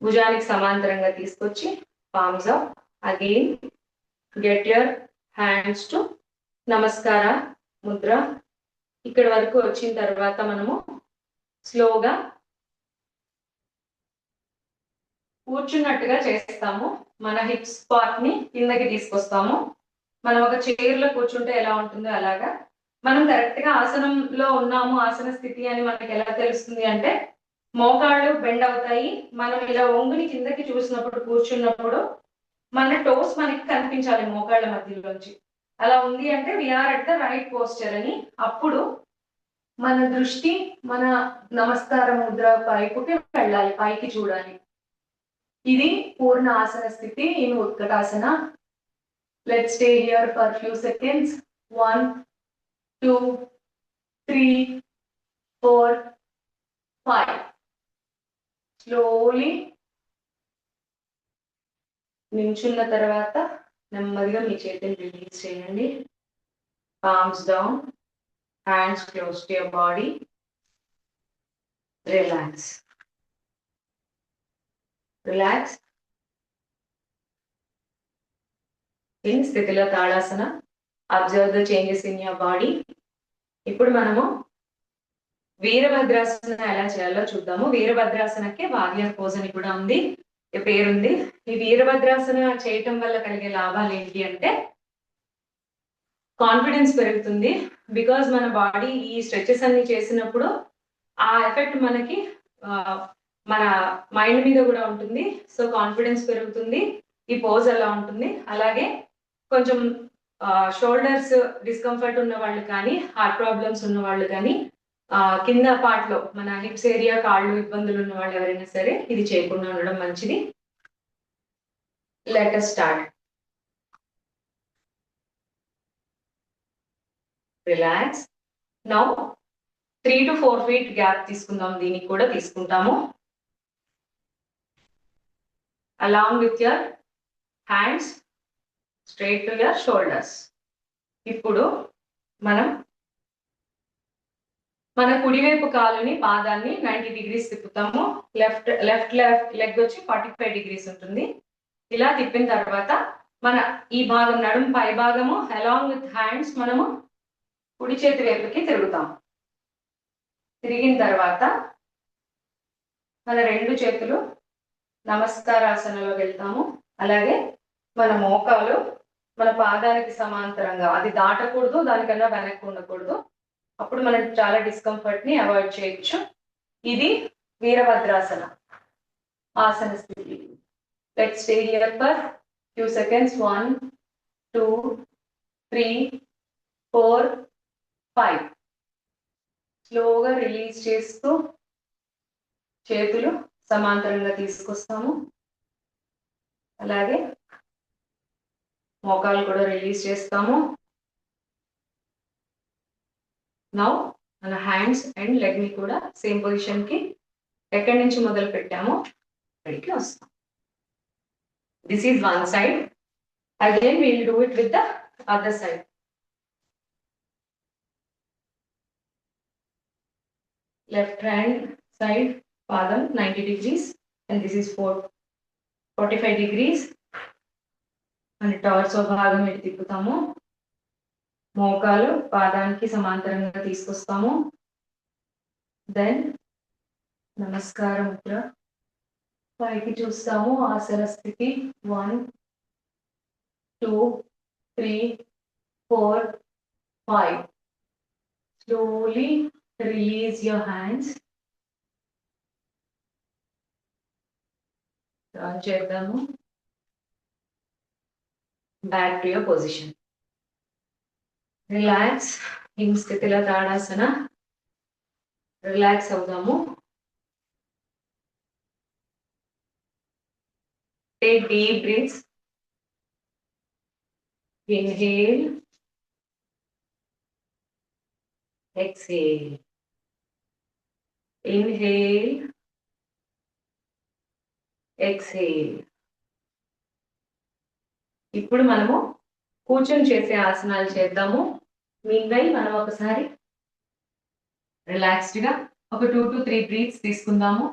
భుజానికి సమాంతరంగా తీసుకొచ్చి palms up. Again get your hands to నమస్కార ముద్ర. ఇక్కడ వరకు వచ్చిన తర్వాత మనము స్లోగా కూర్చున్నట్టుగా చేస్తాము. మన హిప్స్ పార్ట్ ని కిందకి తీసుకొస్తాము. మనం ఒక చైర్ లో కూర్చుంటే ఎలా ఉంటుందో అలాగా మనం కరెక్ట్ గా ఆసనంలో ఉన్నాము, ఆసన స్థితి అని మనకి ఎలా తెలుస్తుంది అంటే మోకాళ్ళు బెండ్ అవుతాయి. మనం ఇలా ఒంగుని కిందకి చూసినప్పుడు, కూర్చున్నప్పుడు మన టోస్ మనకి కనిపించాలి మోకాళ్ళ మధ్యలోంచి. అలా ఉంది అంటే we are at the right posture అని. అప్పుడు మన దృష్టి మన నమస్కార ముద్ర పైపుకి వెళ్ళాలి, పైకి చూడాలి. ఇది పూర్ణ ఆసన స్థితి in utkatasana. Let's stay here for few seconds. 1 2 3 4 5. Slowly నించున్న తర్వాత నెమ్మదిగా మీ చేతిని రిలీజ్ చేయండి. Palms down, hands close to your body. Relax. Relax. In స్థితిలో tadasana. Observe the changes in your body. ఇప్పుడు మనము వీరభద్రాసన ఎలా చేయాలో చూద్దాము. వీరభద్రాసనకి వారియర్ పోజ్ అని కూడా ఉంది, పేరుంది. ఈ వీరభద్రాసన చేయటం వల్ల కలిగే లాభాలు ఏంటి అంటే కాన్ఫిడెన్స్ పెరుగుతుంది. బికాజ్ మన బాడీ ఈ స్ట్రెచెస్ అన్ని చేసినప్పుడు ఆ ఎఫెక్ట్ మనకి మన మైండ్ మీద కూడా ఉంటుంది. సో కాన్ఫిడెన్స్ పెరుగుతుంది. ఈ పోజ్ అలా ఉంటుంది. అలాగే కొంచెం షోల్డర్స్ డిస్కంఫర్ట్ ఉన్న వాళ్ళు కానీ, హార్ట్ ప్రాబ్లమ్స్ ఉన్న వాళ్ళు కానీ, కింద పార్ట్ లో మన హిప్స్ ఏరియా, కాళ్ళు ఇబ్బందులు ఉన్న వాళ్ళు ఎవరైనా సరే ఇది చేయకుండా ఉండడం మంచిది. Let us start. Relax. Now 3 to 4 feet gap తీసుకుందాం. దీనికి కూడా తీసుకుంటాము. along with your hands straight to your shoulders. ఇప్పుడు మనం మన కుడివైపు కాలుని పాదాన్ని 90 degrees తిప్పుతాము. లెఫ్ట్ లెగ్ వచ్చి 45 degrees ఉంటుంది. ఇలా తిప్పిన తర్వాత మన ఈ భాగం నడుము పై భాగము అలాంగ్ విత్ హ్యాండ్స్ మనము కుడి చేతి వైపుకి తిరుగుతాం. తిరిగిన తర్వాత మన రెండు చేతులు నమస్కారాసనలో వెళ్తాము. అలాగే మన మోకాలు మన పాదానికి సమాంతరంగా, అది దాటకూడదు, దానికన్నా వెనక్కి ఉండకూడదు. అప్పుడు మనం చాలా డిస్కంఫర్ట్ ని అవాయిడ్ చేయొచ్చు. ఇది వీరభద్రాసన ఆసన స్థితి. Let's stay here for few seconds. 1 2 3 4 5. స్లోగా రిలీజ్ చేస్తూ చేతులు సమాంతరంగా తీసుకొస్తాము. అలాగే మోకాలు కూడా రిలీజ్ చేస్తాము. నౌ మన హ్యాండ్స్ అండ్ లెగ్ ని కూడా సేమ్ పొజిషన్ కి ఎక్కడి నుంచి మొదలు పెట్టామో అక్కడికి వస్తాం. This is one side. Again will do it with the other side. Left hand side పాదం 90 degrees and this is 45 degrees. మన టార్సో భాగం ఇటు తిప్పుతాము. మోకాలు పాదానికి సమాంతరంగా తీసుకొస్తాము. దెన్ నమస్కార ముద్ర పైకి చూస్తాము. ఆసన స్థితి 1 2 3 4 5. Slowly release your hands. Turn చేద్దాము. Back to your position. Relax. ఈ స్థితిలో తాడాసన. రిలాక్స్ అవుదాము. Take deep breaths. Inhale. Exhale. Inhale. Exhale. ఇప్పుడు మనము కూర్చొని చేసే ఆసనాలు చేద్దాము. మీన్వైల్ మనం ఒకసారి రిలాక్స్డ్ గా ఒక 2 to 3 బ్రీత్స్ తీసుకుందాము.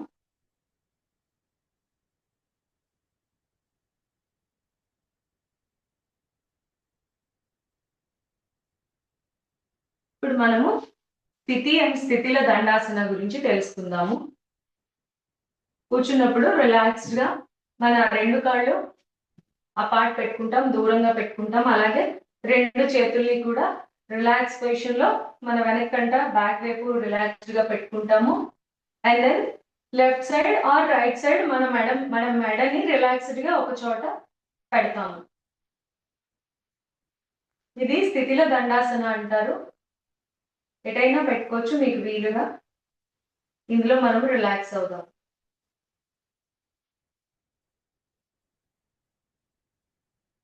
ఇప్పుడు మనము స్థితి అండ్ స్థితిల దండాసన గురించి తెలుసుకుందాము. కూర్చున్నప్పుడు రిలాక్స్డ్ గా మన రెండు కాళ్ళు అపార్ట్ పెట్టుకుంటాం, దూరంగా పెట్టుకుంటాం. అలాగే రెండు చేతుల్ని కూడా రిలాక్స్ పొజిషన్ లో మన వెనక్కంట బ్యాక్ వైపు రిలాక్స్డ్ గా పెట్టుకుంటాము. And then left side or right side మన మెడని రిలాక్స్డ్ గా ఒక చోట పెడతాము. ఇది స్థితిల దండాసన అంటారు. ఎటైనా పెట్టుకోవచ్చు మీకు వీలుగా. ఇందులో మనం రిలాక్స్ అవుదాం.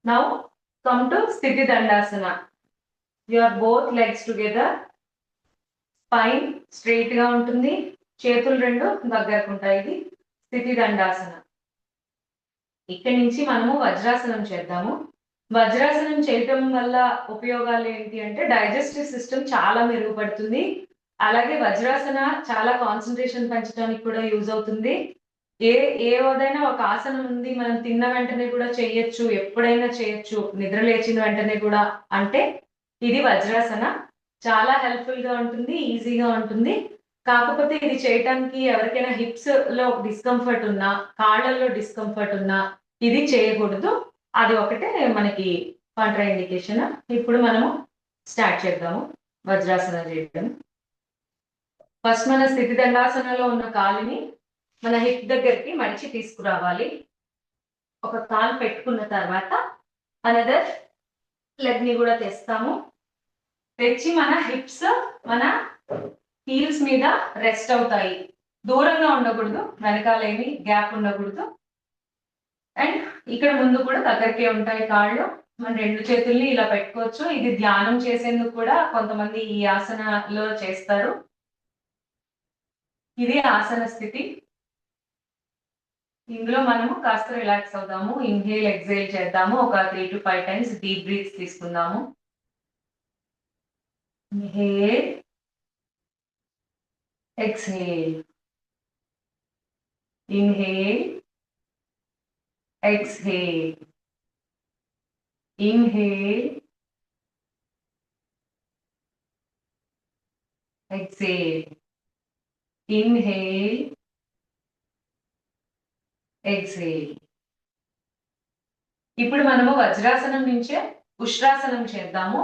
Now come to Sthiti Dandasana. Your both legs together. Spine straight గా ఉంటుంది. చేతులు రెండు దగ్గరకు ఉంటాయి. ఇది స్థితి దండాసన. ఇక్కడి నుంచి మనము వజ్రాసనం చేద్దాము. వజ్రాసనం చేయటం వల్ల ఉపయోగాలు ఏంటి అంటే డైజెస్టివ్ సిస్టమ్ చాలా మెరుగుపడుతుంది. అలాగే వజ్రాసన చాలా కాన్సన్ట్రేషన్ పెంచడానికి కూడా యూజ్ అవుతుంది. ఏదైనా ఒక ఆసనం ఉంది, మనం తిన్న వెంటనే కూడా చేయొచ్చు, ఎప్పుడైనా చేయొచ్చు, నిద్ర లేచిన వెంటనే కూడా అంటే ఇది వజ్రాసన. చాలా హెల్ప్ఫుల్ గా ఉంటుంది, ఈజీగా ఉంటుంది. కాకపోతే ఇది చేయటానికి ఎవరికైనా హిప్స్ లో డిస్కంఫర్ట్ ఉన్నా, కాళ్ళల్లో డిస్కంఫర్ట్ ఉన్నా ఇది చేయకూడదు. అది ఒకటే మనకి కాంట్రా ఇండికేషన్. ఇప్పుడు మనము స్టార్ట్ చేద్దాము వజ్రాసన చేయడం. ఫస్ట్ మన స్థితి దండాసనలో ఉన్న కాలుని మన హిప్ దగ్గరికి మడిచి తీసుకురావాలి. ఒక కాలు పెట్టుకున్న తర్వాత అనదర్ లెగ్ ని కూడా తెస్తాము. తెచ్చి మన హిప్స్ మన హీల్స్ మీద రెస్ట్ అవుతాయి. దూరంగా ఉండకూడదు, వెనకాల ఏమి గ్యాప్ ఉండకూడదు. అండ్ ఇక్కడ ముందు కూడా దగ్గరికే ఉంటాయి కాళ్ళు. మన రెండు చేతుల్ని ఇలా పెట్టుకోవచ్చు. ఇది ధ్యానం చేసేందుకు కూడా కొంతమంది ఈ ఆసనలో చేస్తారు. ఇది ఆసన స్థితి. ఇందులో మనము కాస్త రిలాక్స్ అవుదాము. ఇన్హేల్ ఎక్సేల్ చేద్దాము. ఒక 3 to 5 టైమ్స్ డీప్ బ్రీత్స్ తీసుకుందాము. Inhale, exhale, inhale, exhale, inhale, exhale, inhale, exhale. ఇప్పుడు మనము వజ్రాసనం నుంచే ఉష్ట్రాసనం చేద్దాము.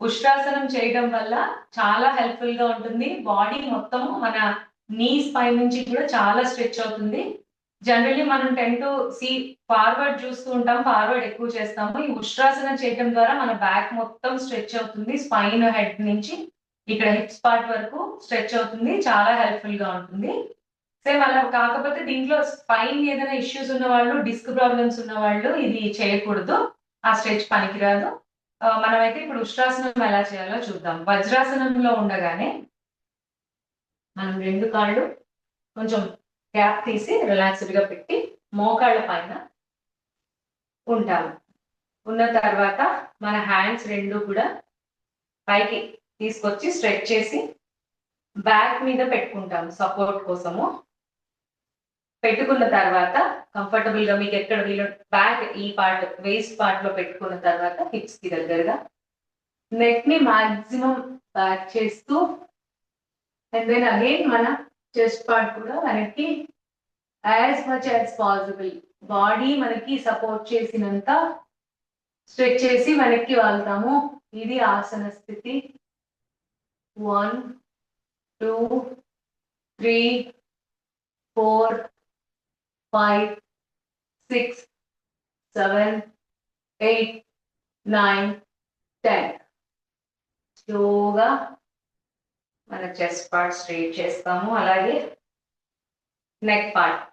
ఉష్ట్రాసనం చేయడం వల్ల చాలా హెల్ప్ఫుల్ గా ఉంటుంది. బాడీ మొత్తం మన నీస్ పై నుంచి కూడా చాలా స్ట్రెచ్ అవుతుంది. జనరల్లీ మనం 10 to సీ ఫార్వర్డ్ చూస్తూ ఉంటాం, ఫార్వర్డ్ ఎక్కువ చేస్తాము. ఈ ఉష్ట్రాసనం చేయడం ద్వారా మన బ్యాక్ మొత్తం స్ట్రెచ్ అవుతుంది. స్పైన్ హెడ్ నుంచి ఇక్కడ హిప్స్ పార్ట్ వరకు స్ట్రెచ్ అవుతుంది. చాలా హెల్ప్ఫుల్ గా ఉంటుంది. సేమ్ అలా కాకపోతే దీంట్లో స్పైన్ ఏదైనా ఇష్యూస్ ఉన్న వాళ్ళు, డిస్క్ ప్రాబ్లమ్స్ ఉన్న వాళ్ళు ఇది చేయకూడదు. ఆ స్ట్రెచ్ పనికిరాదు. మనమైతే ఇప్పుడు ఉష్ట్రాసనం ఎలా చేయాలో చూద్దాం. వజ్రాసనంలో ఉండగానే మనం 2 కాళ్ళు కొంచెం గ్యాప్ తీసి రిలాక్స్డ్ గా పెట్టి మోకాళ్ళ పైన ఉంటాము. ఉన్న తర్వాత మన హ్యాండ్స్ 2 కూడా పైకి తీసుకొచ్చి స్ట్రెచ్ చేసి బ్యాక్ మీద పెట్టుకుంటాము సపోర్ట్ కోసము. పెట్టుకున్న తర్వాత కంఫర్టబుల్ గా మీకు ఎక్కడ వీలు బ్యాక్ ఈ పార్ట్ వేస్ట్ పార్ట్ లో పెట్టుకున్న తర్వాత హిప్స్ కి దగ్గరగా నెక్ ని మాక్సిమం బ్యాక్ చేస్తూ అండ్ దెన్ అగైన్ మన చెస్ట్ పార్ట్ కూడా మనకి as much as possible body మనకి సపోర్ట్ చేసినంత స్ట్రెచ్ చేసి వెనక్కి వాళ్తాము. ఇది ఆసన స్థితి. 1 2 3 4 5 6 7 8 9 10. స్లోగా మన చెస్ట్ పార్ట్ స్ట్రైట్ చేస్తాము. అలాగే నెక్ పార్ట్.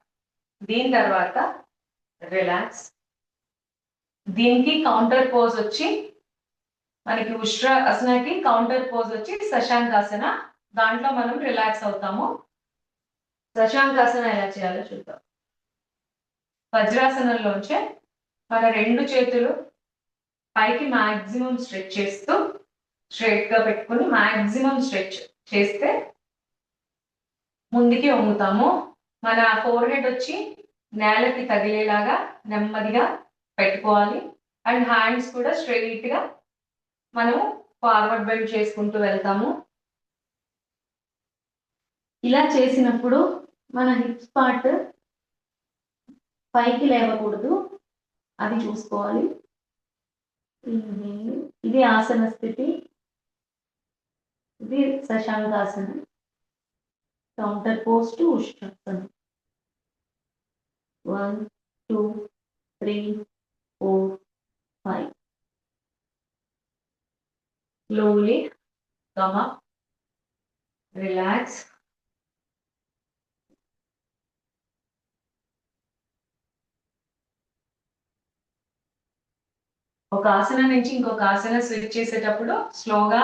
దీని తర్వాత రిలాక్స్. దీనికి కౌంటర్ పోజ్ వచ్చి మనకి ఉష్ట్రాసనకి కౌంటర్ పోజ్ వచ్చి శశాంకాసన. దాంట్లో మనం రిలాక్స్ అవుతాము. శశాంకాసన ఎలా చేయాలో చూద్దాం. వజ్రాసనంలోంచే మన 2 చేతులు పైకి మాక్సిమం స్ట్రెచ్ చేస్తూ స్ట్రైట్ గా పెట్టుకుని మాక్సిమం స్ట్రెచ్ చేస్తే ముందుకి వంగుతాము. మన ఫోర్ హెడ్ వచ్చి నేలకి తగిలేలాగా నెమ్మదిగా పెట్టుకోవాలి. అండ్ హ్యాండ్స్ కూడా స్ట్రైట్ గా మనము ఫార్వర్డ్ బెండ్ చేసుకుంటూ వెళ్తాము. ఇలా చేసినప్పుడు మన హిప్స్ పార్ట్ పైకి లేవకూడదు, అది చూసుకోవాలి. ఇది ఆసన స్థితి. ఇది shashankasana. Counter pose to ushtrasana. 1 2 3 4 5. Slowly come up, relax. ఒక ఆసనం నుంచి ఇంకొక ఆసన స్విచ్ చేసేటప్పుడు స్లోగా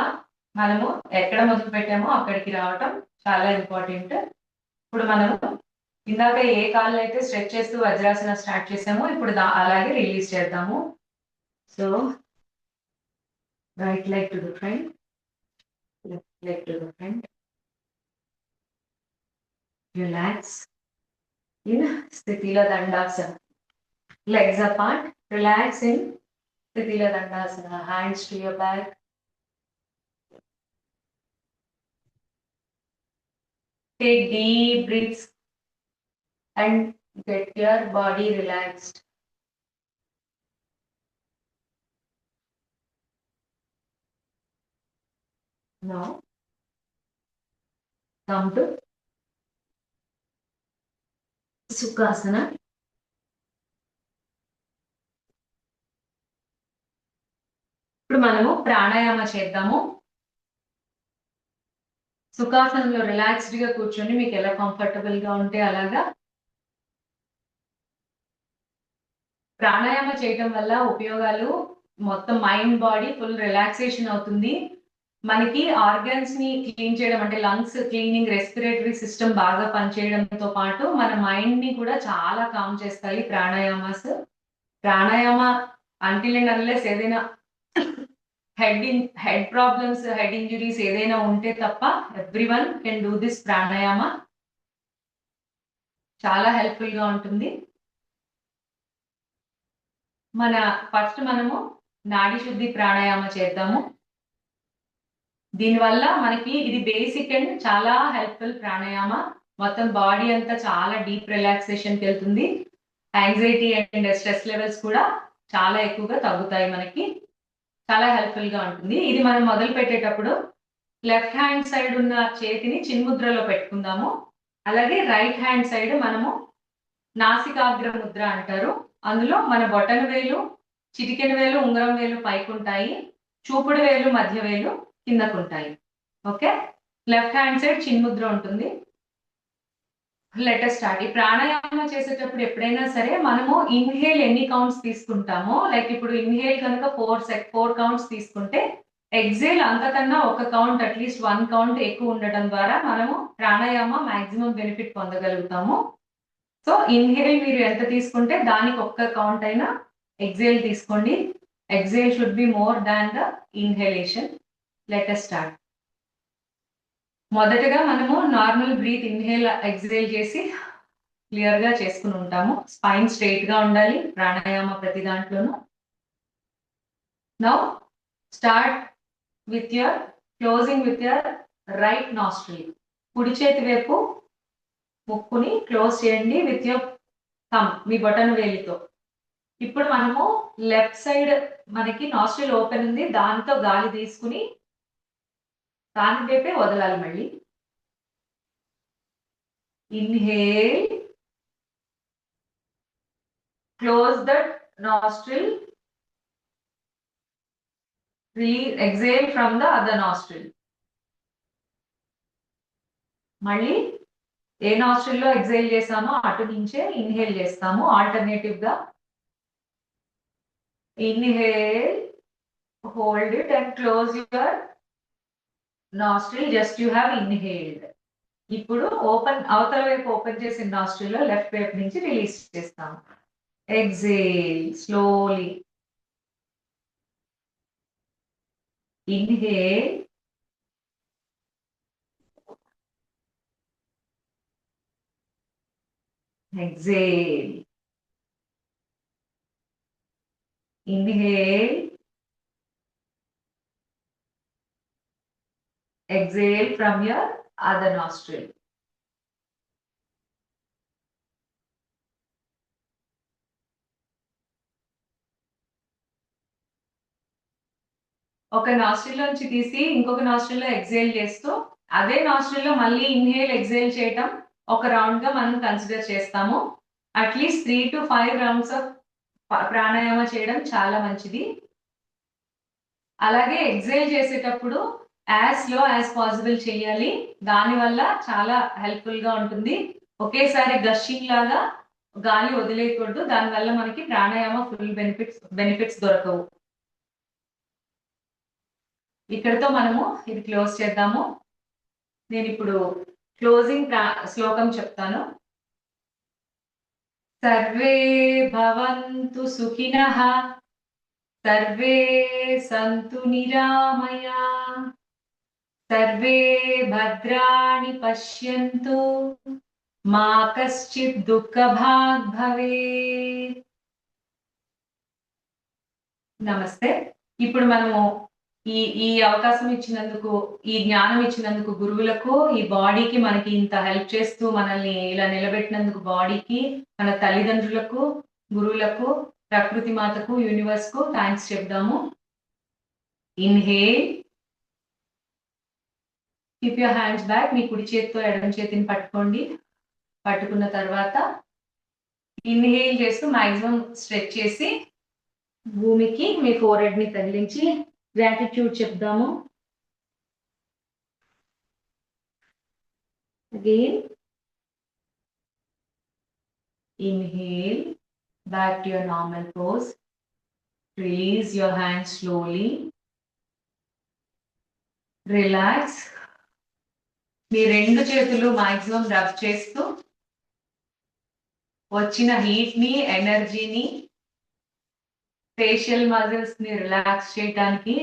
మనము ఎక్కడ మొదలు పెట్టామో అక్కడికి రావటం చాలా ఇంపార్టెంట్. ఇప్పుడు మనము ఇందాక ఏ కాళ్ళు అయితే స్ట్రెచ్ చేస్తూ వజ్రాసన స్టార్ట్ చేసామో ఇప్పుడు అలాగే రిలీజ్ చేద్దాము. So right leg to the front, left leg to the front. Relax in స్థితిలో dandasana. Legs apart, relax in Sthitila Dandasana. Hands to your back. Take deep breaths and get your body relaxed. Now, come to Sukhasana. ఇప్పుడు మనము ప్రాణాయామ చేద్దాము. సుఖాసనంలో relaxed గా కూర్చొని మీకు ఎలా comfortable గా ఉంటే అలాగా. ప్రాణాయామ చేయటం వల్ల ఉపయోగాలు మొత్తం మైండ్ బాడీ ఫుల్ రిలాక్సేషన్ అవుతుంది. మనకి ఆర్గన్స్ ని క్లీన్ చేయడం అంటే లంగ్స్ క్లీనింగ్, రెస్పిరేటరీ సిస్టమ్ బాగా పనిచేయడంతో పాటు మన మైండ్ ని కూడా చాలా కామ్ చేస్తాయి pranayamas. Pranayama until and unless ఏదైనా హెడ్ ప్రాబ్లమ్స్, హెడ్ ఇంజురీస్ ఏదైనా ఉంటే తప్ప everyone can do this pranayama. చాలా హెల్ప్ఫుల్ గా ఉంటుంది. ఫస్ట్ మనము నాడి శుద్ధి ప్రాణాయామ చేద్దాము. దీనివల్ల మనకి ఇది బేసిక్ అండ్ చాలా హెల్ప్ఫుల్ ప్రాణాయామ. మొత్తం బాడీ అంతా చాలా డీప్ రిలాక్సేషన్ కి వెళ్తుంది. యాంగ్జైటీ అండ్ స్ట్రెస్ లెవెల్స్ కూడా చాలా ఎక్కువగా తగ్గుతాయి. మనకి చాలా హెల్ప్ఫుల్ గా ఉంటుంది. ఇది మనం మొదలు పెట్టేటప్పుడు లెఫ్ట్ హ్యాండ్ సైడ్ ఉన్న చేతిని చిన్ముద్రలో పెట్టుకుందాము. అలాగే రైట్ హ్యాండ్ సైడ్ మనము నాసికాగ్ర ముద్ర అంటారు. అందులో మన బొటన వేలు, చిటికెన వేలు, ఉంగరం వేలు పైకి ఉంటాయి, చూపుడు వేలు, మధ్య వేలు కిందకు ఉంటాయి. ఓకే, లెఫ్ట్ హ్యాండ్ సైడ్ చిన్ముద్ర ఉంటుంది. Letter start. ఈ ప్రాణాయామ చేసేటప్పుడు ఎప్పుడైనా సరే మనము ఇన్హేల్ ఎన్ని కౌంట్స్ తీసుకుంటామో, లైక్ ఇప్పుడు ఇన్హేల్ కనుక 4 కౌంట్స్ తీసుకుంటే ఎగ్జేల్ అంతకన్నా ఒక కౌంట్, అట్లీస్ట్ 1 కౌంట్ ఎక్కువ ఉండటం ద్వారా మనము ప్రాణాయామ మాక్సిమం బెనిఫిట్ పొందగలుగుతాము. సో ఇన్హేల్ మీరు ఎంత తీసుకుంటే దానికి ఒక్క కౌంట్ అయినా ఎగ్జేల్ తీసుకోండి. Exhale should be more than the inhalation. Later start. మొదటగా మనము నార్మల్ బ్రీత్ ఇన్హేల్ ఎగ్జేల్ చేసి క్లియర్ గా చేసుకుని ఉంటాము. స్పైన్ స్ట్రైట్ గా ఉండాలి ప్రాణాయామ ప్రతి దాంట్లోనూ. Now start with your closing with your right nostril. కుడి చేతి వైపు ముక్కుని క్లోజ్ చేయండి విత్ యువర్ థంబ్, మీ బొటన వేలితో. ఇప్పుడు మనము లెఫ్ట్ సైడ్ మనకి నాస్ట్రిల్ ఓపెన్ ఉంది, దాంతో గాలి తీసుకుని దాని వైపే వదలాలి. మళ్ళీ inhale, close that nostril, release, exhale from the other nostril. మళ్ళీ ఏ నాస్ట్రిల్ లో ఎక్సేల్ చేసామో అటు నుంచే ఇన్హేల్ చేస్తాము ఆల్టర్నేటివ్ గా. Inhale, hold it and close your nostril, just you have inhaled. ఇప్పుడు అవతల వైపు ఓపెన్ చేసిన నాస్ట్రిల్ లో లెఫ్ట్ వైపు నుంచి రిలీజ్ చేస్తాము. Exhale slowly. Inhale, exhale, inhale, exhale from your other nostril. ఒక నాస్ట్రిల్ నుంచి తీసి ఇంకొక నాస్ట్రిల్ లో ఎక్సేల్ చేస్తూ అదే నాస్ట్రిల్ లో మళ్ళీ ఇన్హేల్, ఎక్సేల్ చేయటం ఒక రౌండ్ గా మనం కన్సిడర్ చేస్తాము. At least 3 to 5 rounds of pranayama చేయడం చాలా మంచిది. అలాగే ఎక్సేల్ చేసేటప్పుడు యాజ్ స్లో యాజ్ పాసిబుల్ చేయాలి. దానివల్ల చాలా హెల్ప్ఫుల్ గా ఉంటుంది. ఒకేసారి గషింగ్ లాగా గాలి వదిలేయకూడదు. దానివల్ల మనకి ప్రాణాయామ ఫుల్ బెనిఫిట్స్ దొరకవు. ఇక్కడతో మనము ఇది క్లోజ్ చేద్దాము. నేను ఇప్పుడు క్లోజింగ్ శ్లోకం చెప్తాను. సర్వే భవంతు సుఖినః, సర్వే సంతు నిరామయా, సర్వే భద్రాణి పశ్యంతు, మా కశ్చిత్ దుఃఖభాగ్ భవేత్. నమస్తే. ఇప్పుడు మనము ఈ అవకాశం ఇచ్చినందుకు, ఈ జ్ఞానం ఇచ్చినందుకు గురువులకు, ఈ బాడీకి మనకి ఇంత హెల్ప్ చేస్తూ మనల్ని ఇలా నిలబెట్టినందుకు బాడీకి, మన తల్లిదండ్రులకు, గురువులకు, ప్రకృతి మాతకు, యూనివర్స్ కు థ్యాంక్స్ చెప్దాము. Inhale, keep your hands back. మీ కుడి చేతితో ఎడమ చేతిని పట్టుకోండి. పట్టుకున్న తర్వాత ఇన్హేల్ చేస్తూ మాక్సిమం స్ట్రెచ్ చేసి భూమికి మీ ఫోర్హెడ్ ని తగిలించి గ్రాటిట్యూడ్ చెప్దాము. Again inhale back to your normal pose. Release your hands slowly. Relax. మీ 2 చేతులు మాక్సిమం రబ్ చేస్తూ వచ్చిన హీట్ ని, ఎనర్జీని ఫేషియల్ మజిల్స్ ని రిలాక్స్ చేయడానికి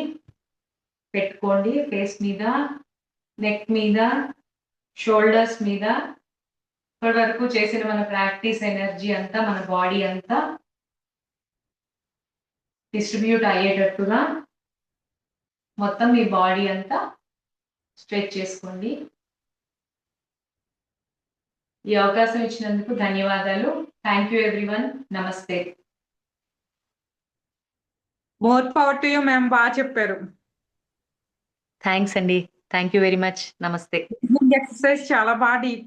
పెట్టుకోండి. ఫేస్ మీద, నెక్ మీద, షోల్డర్స్ మీద. ఇప్పటి వరకు చేసిన మన ప్రాక్టీస్ ఎనర్జీ అంతా మన బాడీ అంతా డిస్ట్రిబ్యూట్ అయ్యేటట్టుగా మొత్తం మీ బాడీ అంతా స్ట్రెచ్ చేసుకోండి. ఈ అవకాశం ఇచ్చినందుకు ధన్యవాదాలు. Thank you everyone. Namaste. More power to you ma'am, బాగా చెప్పారు. థ్యాంక్స్ అండి. Thank you very much. Namaste. Exercise చాలా బాగా